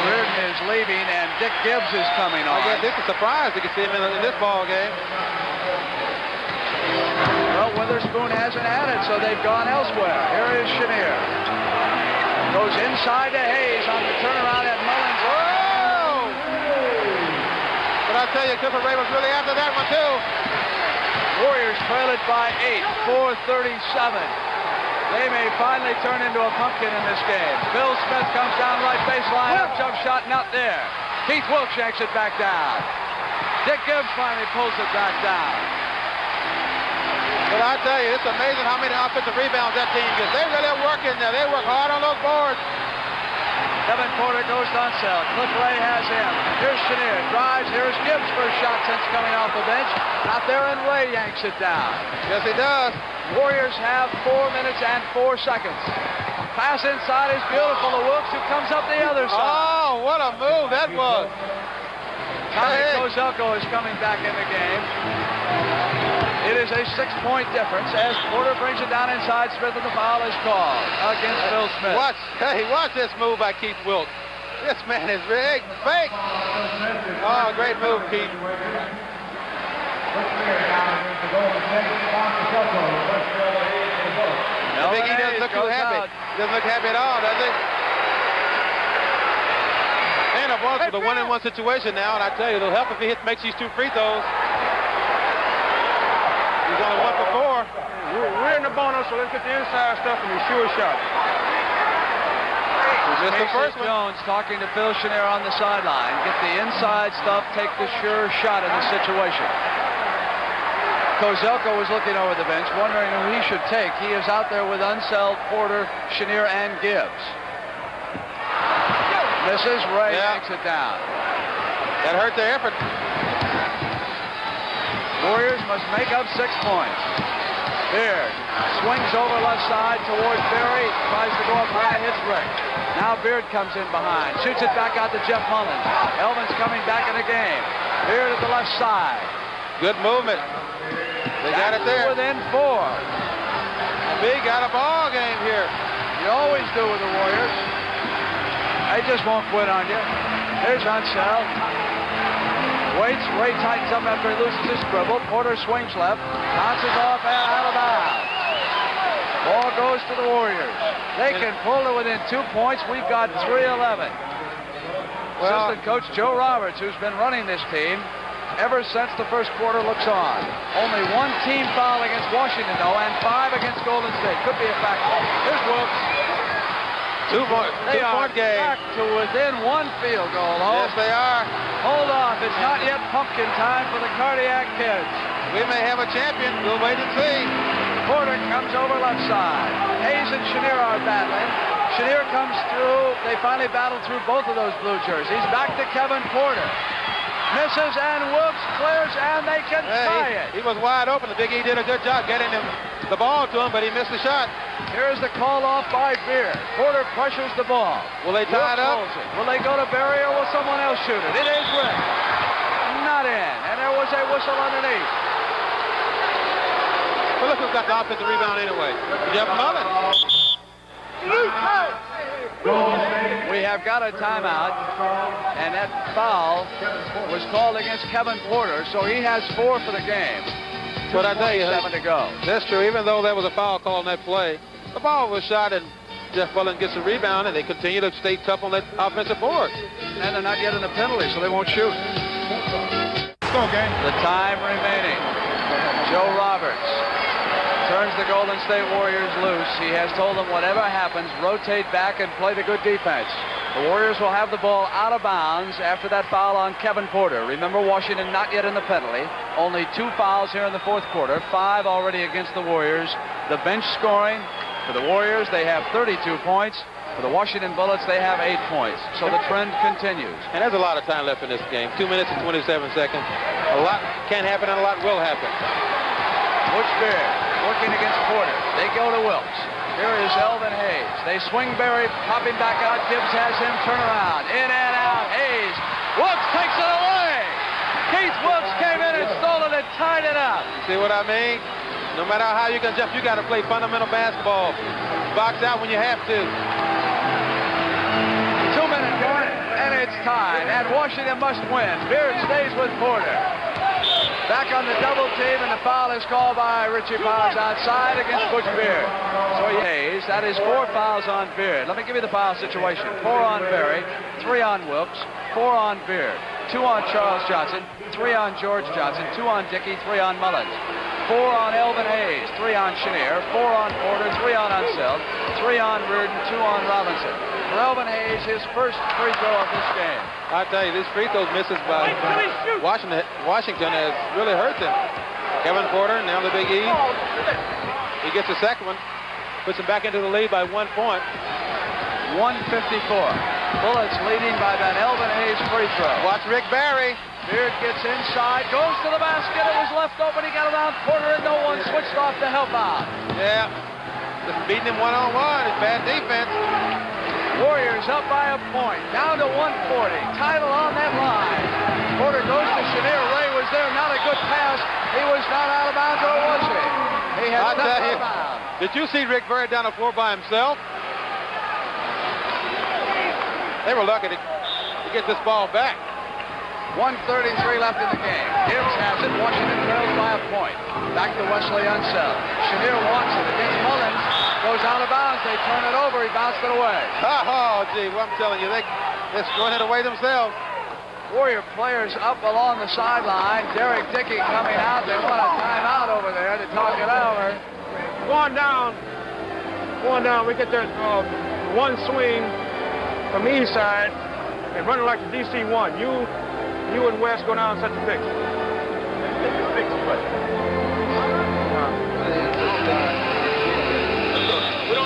Reardon is leaving, and Dick Gibbs is coming on. I guess it's a surprise to see him in this ball game. Well, Witherspoon hasn't had it, so they've gone elsewhere. Here is Chenier. Goes inside to Hayes on the turnaround at Mullins. Oh! But I'll tell you, Clifford Ray was really after that one, too. Warriors trail it by 8, 4:37. They may finally turn into a pumpkin in this game. Bill Smith comes down right baseline, up jump shot, not there. Keith Wilkes yanks it back down. Dick Gibbs finally pulls it back down. But I tell you, it's amazing how many offensive rebounds that team gets. They really work in there. They work hard on those boards. Kevin Porter goes to Unseld. Cliff Ray has him. Here's Chenier. Drives. Here's Gibbs' first shot since coming off the bench. Out there, and Ray yanks it down. Yes, he does. Warriors have 4 minutes and 4 seconds. Pass inside is beautiful to Wilkes, who comes up the other side. Oh, Oh, what a move that was. Tommy Kozelko is coming back in the game. It is a 6-point difference as Porter brings it down inside Smith, and the foul is called against Phil Smith. Watch this move by Keith Wilkes. This man is big, fake. Oh, great move, Keith. Big E doesn't look too happy. Doesn't look happy at all, does he? And a ball for the 1-on-1 situation now, and I tell you, it'll help if he makes these 2 free throws. He's only 1 for 4. We're in the bonus, so let's get the inside stuff and the sure shot. Mr. Jones talking to Phil Chenier on the sideline. Get the inside stuff, take the sure shot in the situation. Kozelko was looking over the bench, wondering who he should take. He is out there with Unseld, Porter, Chenier, and Gibbs. Misses. Ray takes it down. That hurt their effort. Warriors must make up 6 points. Beard swings over left side towards Berry. Tries to go up high, hits Rick. Now Beard comes in behind. Shoots it back out to Jeff Mullins. Elvin's coming back in the game. Beard at the left side. Good movement. They got it there. Within 4. Big got a ball game here. You always do with the Warriors. They just won't quit on you. Here's Unseld. Waits. Ray tightens up after he loses his dribble. Porter swings left. Bounces off and out of bounds. Ball goes to the Warriors. They can pull it within 2 points. We've got 3-11. Assistant coach Joe Roberts, who's been running this team ever since the first quarter, looks on. Only 1 team foul against Washington, though, and 5 against Golden State. Could be a factor. Here's Wilkes. 2-point game. Back to within 1 field goal. Yes, they are. Hold off. It's not yet pumpkin time for the Cardiac kids. We may have a champion. We'll wait and see. Porter comes over left side. Hayes and Chenier are battling. Chenier comes through. They finally battle through both of those blue jerseys. Back to Kevin Porter. Misses, and Wilkes clears, and they can tie it. He was wide open. The Big E did a good job getting him the ball to him, but he missed the shot. Here's the call off by Beard. Porter pressures the ball. Will they tie it up? Will they go to Berry, or will someone else shoot it? It is Rick. Not in, and there was a whistle underneath. Well, look who's got the offensive rebound anyway. Jeff Mullins. We have got a timeout, and that foul was called against Kevin Porter, so he has 4 for the game. But I tell you, 7 to go. That's true. Even though there was a foul call on that play, the ball was shot, and Jeff Mullins gets a rebound, and they continue to stay tough on that offensive board. And they're not getting the penalty, so they won't shoot. Go, gang. The time remaining. Joe Roberts turns the Golden State Warriors loose. He has told them whatever happens, rotate back and play the good defense. The Warriors will have the ball out of bounds after that foul on Kevin Porter. Remember, Washington not yet in the penalty. Only 2 fouls here in the 4th quarter. 5 already against the Warriors. The bench scoring for the Warriors, they have 32 points. For the Washington Bullets, they have 8 points. So the trend continues. And there's a lot of time left in this game. 2 minutes and 27 seconds. A lot can happen and a lot will happen. Butch Beard working against Porter. They go to Wilkes. Here is Elvin Hayes. They swing Berry, popping back out. Gibbs has him turn around. In and out. Hayes. Wilkes takes it away. Keith Wilkes came in and stole it and tied it up. See what I mean? No matter how you can jump, you got to play fundamental basketball. Box out when you have to. 2-minute mark, and it's tied. And Washington must win. Beard stays with Porter. Back on the double team, and the foul is called by Richie Powers outside against Butch Beard. So Hayes, that is 4 fouls on Beard. Let me give you the foul situation. 4 on Berry, 3 on Wilkes, 4 on Beard, 2 on Charles Johnson, 3 on George Johnson, 2 on Dickey, 3 on Mullins, 4 on Elvin Hayes, 3 on Chenier, 4 on Porter, 3 on Unseld, 3 on Reardon, 2 on Robinson. For Elvin Hayes, his first free throw of this game. I tell you, these free throws misses by Washington has really hurt them. Kevin Porter, now the Big E. He gets the second one, puts him back into the lead by 1 point. 154. Bullets leading by that Elvin Hayes free throw. Watch Rick Barry. Beard gets inside, goes to the basket. It was left open. He got around Porter, and no one switched off to help out. Yeah, just beating him one-on-one. It's bad defense. Warriors up by a point, down to 140. Title on that line. Porter goes to Chenier. Ray was there, not a good pass. He was not out of bounds, or was he? He had stepped out of bounds. Did you see Rick Barry down the floor by himself? They were lucky to get this ball back. 1:33 left in the game. Gibbs has it. Washington trails by a point. Back to Wesley Unseld. Chenier wants it against Mullins. Goes out of bounds. They turn it over. He bounced it away. Oh, gee, well, I'm telling you, they're throwing it away themselves. Warrior players up along the sideline. Derek Dickey coming out. They want a timeout over there to talk it over. Going down. We get that one swing from the east side and running like the DC-1. You and West go down such a fix.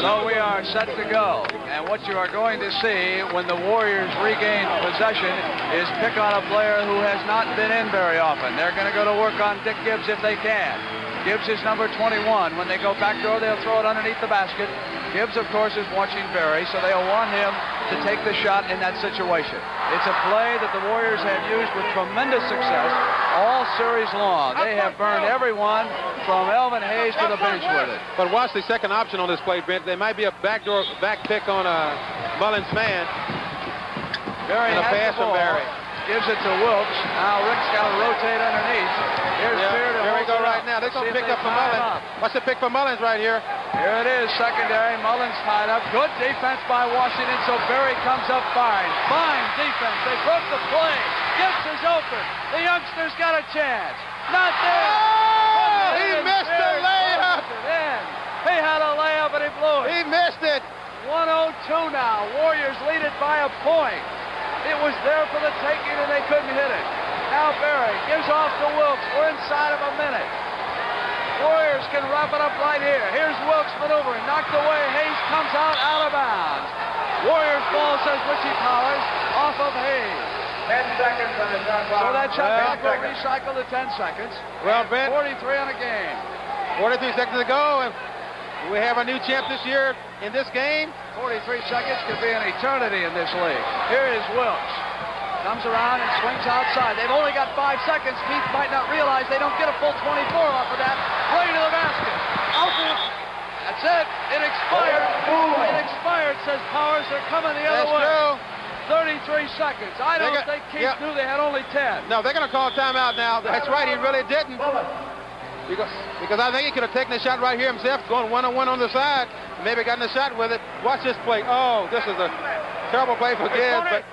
So we are set to go. And what you are going to see when the Warriors regain possession is pick on a player who has not been in very often. They're going to go to work on Dick Gibbs if they can. Gibbs is number 21. When they go back door, they'll throw it underneath the basket. Gibbs, of course, is watching Barry, so they'll want him to take the shot in that situation. It's a play that the Warriors have used with tremendous success all series long. They have burned everyone from Elvin Hayes to the bench with it. But watch the second option on this play, Brent. There might be a back pick on Mullins' man. Barry and a pass from Barry. Gives it to Wilkes. Now Rick's got to rotate underneath. Here's Beard. Here we go right now. They're going to pick up for Mullins. Watch the pick for Mullins right here. Here it is, secondary. Mullins tied up. Good defense by Washington, so Barry comes up fine. Fine defense. They broke the play. Gibbs is open. The youngster's got a chance. Not there. Oh, he missed the layup. He had a layup and he blew it. He missed it. 102 now. Warriors lead it by a point. It was there for the taking and they couldn't hit it. Now Barry gives off to Wilkes. We're inside of a minute. Warriors can wrap it up right here. Here's Wilkes maneuvering. Knocked away. Hayes comes out of bounds. Warriors ball, says Richie Powers, off of Hayes. 10 seconds on the shot clock. So that shot clock will recycle to 10 seconds. Well, Ben, 43 on a game. 43 seconds to go, and we have a new champ this year in this game. 43 seconds could be an eternity in this league. Here is Wilkes. Comes around and swings outside. They've only got 5 seconds. Keith might not realize they don't get a full 24 off of that. Play to the basket. That's it. It expired. It expired, says Powers. They're coming the other way. True. 33 seconds. I don't think Keith knew they had only 10. No, they're going to call timeout now. That's right. He really didn't. Because I think he could have taken the shot right here himself, going one-on-one on the side, maybe gotten a shot with it. Watch this play. Oh, this is a terrible play for Gibbs, but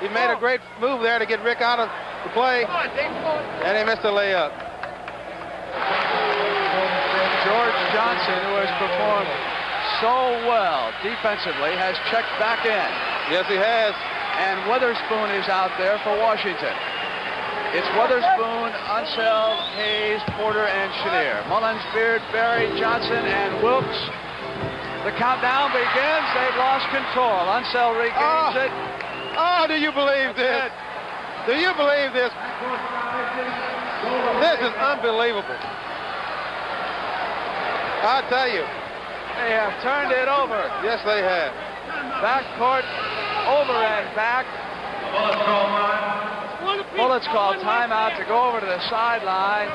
he made a great move there to get Rick out of the play, and he missed the layup. George Johnson, who has performed so well defensively, has checked back in. Yes, he has. And Witherspoon is out there for Washington. It's Witherspoon, Unseld, Hayes, Porter, and Chenier. Mullins, Beard, Barry, Johnson, and Wilkes. The countdown begins. They've lost control. Unseld regains it. Oh, do you believe this? Do you believe this? This is unbelievable. I'll tell you. They have turned it over. Yes, they have. Backcourt, over and back. Bullets call timeout to go over to the sideline.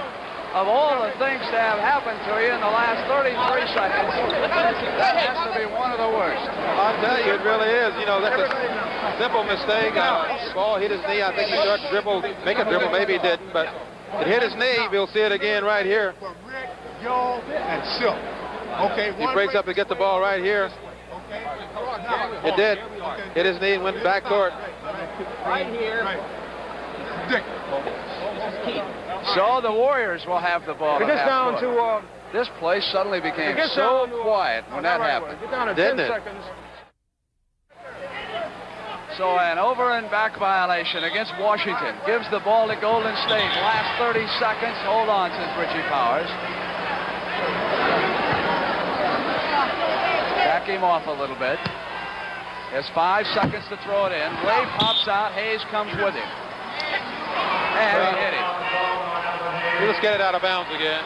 Of all the things that have happened to you in the last 33 seconds, that has to be one of the worst. I'll tell you, it really is. You know, that's a simple mistake. Ball hit his knee. I think he tried to dribble, make a dribble. Maybe he didn't, but it hit his knee. We'll see it again right here. Rick, Joe, and Silk. Okay. He breaks up to get the ball right here. It did. Hit his knee and went backcourt. Right here. Dick. So the Warriors will have the ball. It gets down to this place suddenly became so quiet when that happened. Get down to Didn't 10 it? seconds. So an over and back violation against Washington. Gives the ball to Golden State. Last 30 seconds. Hold on, says Richie Powers. Back him off a little bit. There's 5 seconds to throw it in. Ray pops out. Hayes comes with him. And he hit him. Let's get it out of bounds again.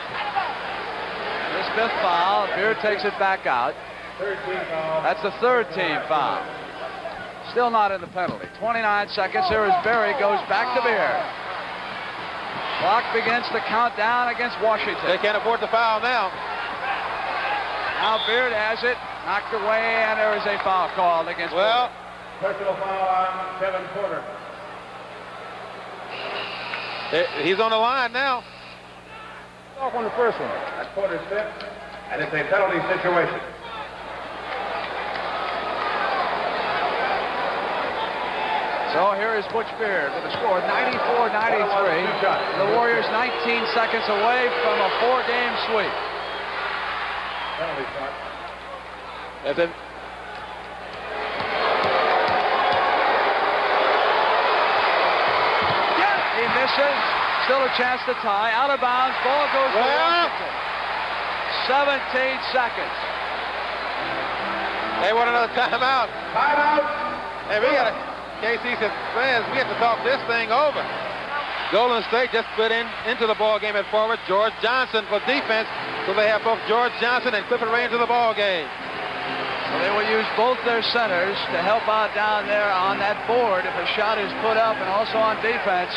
His 5th foul. Beard takes it back out. That's the 3rd team foul. Still not in the penalty. 29 seconds. Here is Berry, goes back to Beard. Clock begins to count down against Washington. They can't afford to foul now. Now Beard has it, knocked away, and there is a foul called against Porter. Personal foul on Kevin Porter. He's on the line now. Off on the first one. That's Porter's fifth, and it's a penalty situation. So here is Butch Beard with a score of 94-93. The Warriors 19 seconds away from a 4-game sweep. Penalty shot. That's it. He misses. Still a chance to tie. Out of bounds. Ball goes to Washington. 17 seconds. They want another timeout. Timeout. Hey, we got to... KC says, fans, we have to talk this thing over. Golden State just put into the ball game at forward George Johnson for defense, so they have both George Johnson and Clifford Raines in the ball game. So they will use both their centers to help out down there on that board if a shot is put up, and also on defense.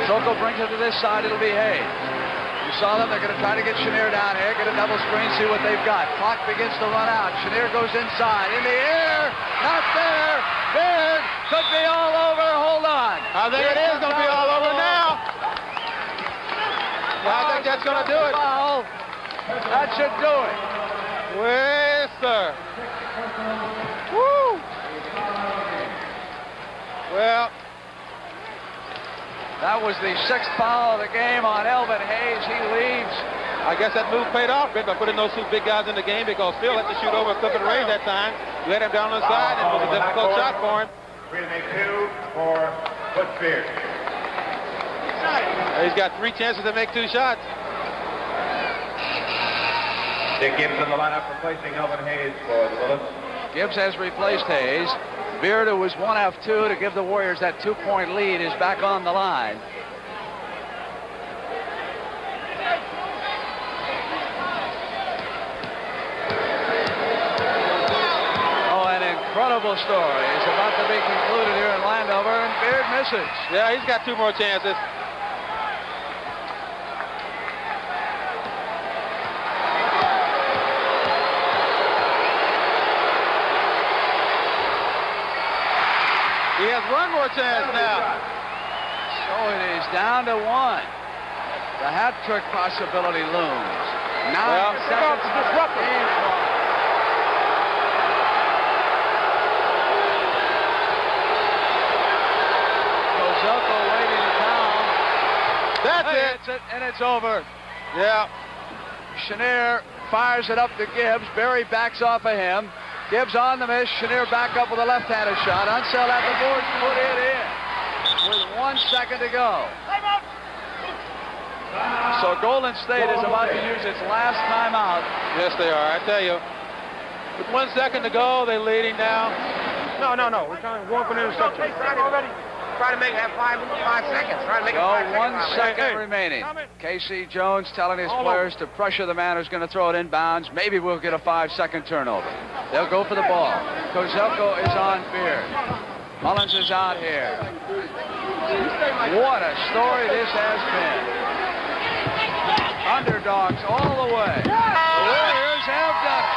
Zoko brings it to this side. It'll be Hayes. You saw them. They're going to try to get Chenier down here, get a double screen, see what they've got. Clock begins to run out. Chenier goes inside. In the air. Not there. Beard could be all over. Hold on. I think it is going to be all over now. I think that's going to do it. Foul. That should do it. Yes, sir. Woo. Well, that was the 6th foul of the game on Elvin Hayes. He leaves. I guess that move paid off, Rick, by putting those two big guys in the game, because Phil had to shoot over Clifford Raines that time. You had him down on the side, and it was a difficult shot for him. 3-2 for Butch Beard. He's got 3 chances to make 2 shots. Dick Gibbs in the lineup replacing Elvin Hayes for the Bullets. Gibbs has replaced Hayes. Beard, who was 1 of 2 to give the Warriors that 2-point lead, is back on the line. Incredible story is about to be concluded here in Landover, and Beard misses. Yeah, he's got 2 more chances. He has 1 more chance now. So it is down to 1. The hat trick possibility looms. 9 seconds to disrupt the game clock. That's it. And it's over. Yeah. Chenier fires it up to Gibbs. Berry backs off of him. Gibbs on the miss. Chenier back up with a left-handed shot. Unseld at the board, put it in. With 1 second to go. So Golden State is about to use its last timeout. Yes, they are. I tell you. With 1 second to go, they're leading now. No. We're trying to go up an interception. Try to make it have 5 seconds. Try to make it 5 1 seconds. second remaining. Casey Jones telling his players to pressure the man who's going to throw it inbounds. Maybe we'll get a 5-second turnover. They'll go for the ball. Kozelko is on Beard. Mullins is out here. What a story this has been. Underdogs all the way. The Warriors have done it.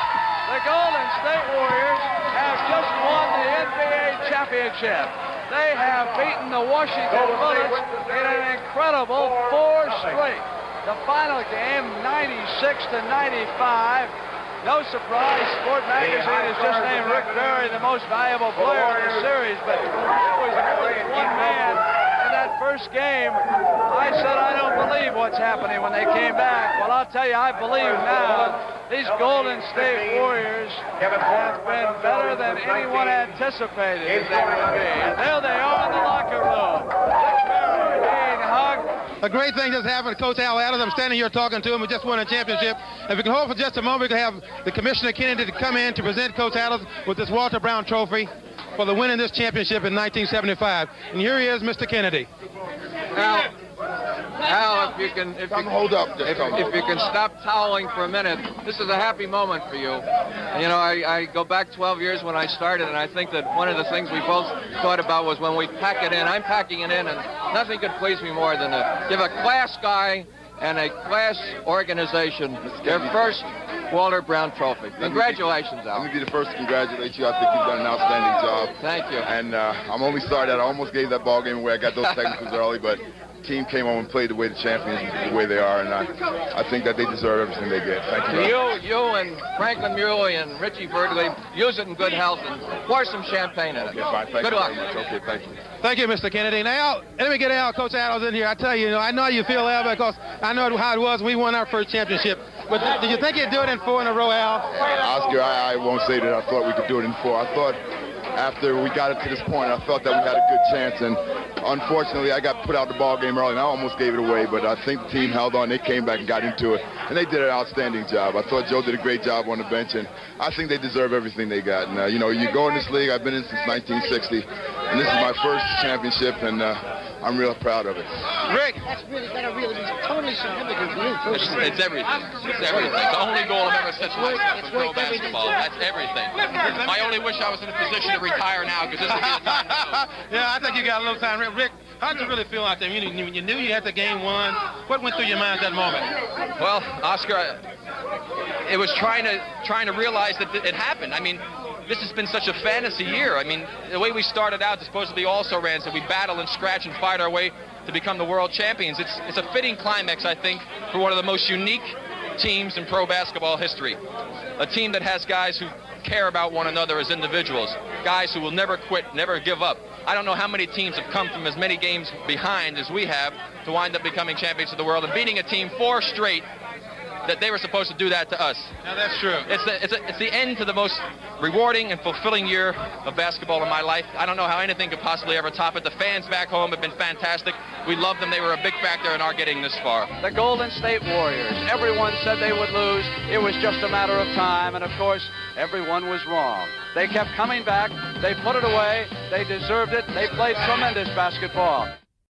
The Golden State Warriors have just won the NBA championship. They have beaten the Washington Bullets in an incredible 4 straight. The final game, 96-95. No surprise, Sport Magazine has just named Rick Barry the most valuable player in the series, but it was really one man in that first game. I said I don't believe what's happening when they came back. Well, I'll tell you, I believe now. These Golden State Warriors have been better than anyone anticipated that they would be. And there they are in the locker room. Rick Barry being hugged. A great thing just happened to Coach Al Adams. I'm standing here talking to him. We just won a championship. If we can hold for just a moment, we can have the Commissioner Kennedy to come in to present Coach Adams with this Walter Brown Trophy for the win in this championship in 1975. And here he is, Mr. Kennedy. Al, Al, if you can stop toweling for a minute, this is a happy moment for you. You know, I go back 12 years when I started, and I think that one of the things we both thought about was when we pack it in. I'm packing it in, and nothing could please me more than to give a class guy and a class organization their first Walter Brown Trophy. Congratulations, Al. Let me be the first to congratulate you. I think you've done an outstanding job. Thank you. And I'm only sorry that I almost gave that ball game away. I got those technicals early, but the team came home and played the way the champions, the way they are, and I think that they deserve everything they get. Thank you. You and Franklin Muley and Richie Burgley, use it in good health and pour some champagne in it. Okay, fine. Thank good you luck. very much. Okay, thank you. Thank you, Mr. Kennedy. Now, let me get Al, Coach Adams in here. I tell you, I know how you feel, Al, because I know how it was when we won our first championship. But did you think you'd do it in 4 in a row, Al? Oscar, I won't say that I thought we could do it in 4. I thought after we got it to this point, I felt that we had a good chance, and unfortunately, I got put out the ball game early, and I almost gave it away, but I think the team held on. They came back and got into it, and they did an outstanding job. I thought Joe did a great job on the bench, and I think they deserve everything they got. And, you know, you go in this league, I've been in since 1960, and this is my first championship, and I'm real proud of it. Rick! That's really got to really be totally significant for you, personally. It's everything. It's everything. The only goal I've ever set for myself in pro basketball. That's everything. I only wish I was in a position to retire now, because this would be the time to do it. Yeah, I think you got a little time. Rick, how did you really feel out there? You knew you had the game won. What went through your mind at that moment? Well, Oscar, it was trying to realize that it happened. I mean, this has been such a fantasy year. I mean, the way we started out, supposed to be also-rans, that we battled and scratched and fight our way to become the world champions. It's a fitting climax, I think, for one of the most unique teams in pro basketball history. A team that has guys who care about one another as individuals, guys who will never quit, never give up. I don't know how many teams have come from as many games behind as we have to wind up becoming champions of the world and beating a team 4 straight that they were supposed to do that to us. Now that's true. It's the end to the most rewarding and fulfilling year of basketball in my life. I don't know how anything could possibly ever top it. The fans back home have been fantastic. We love them. They were a big factor in our getting this far. The Golden State Warriors. Everyone said they would lose. It was just a matter of time, and of course, everyone was wrong. They kept coming back. They put it away. They deserved it. They played tremendous basketball.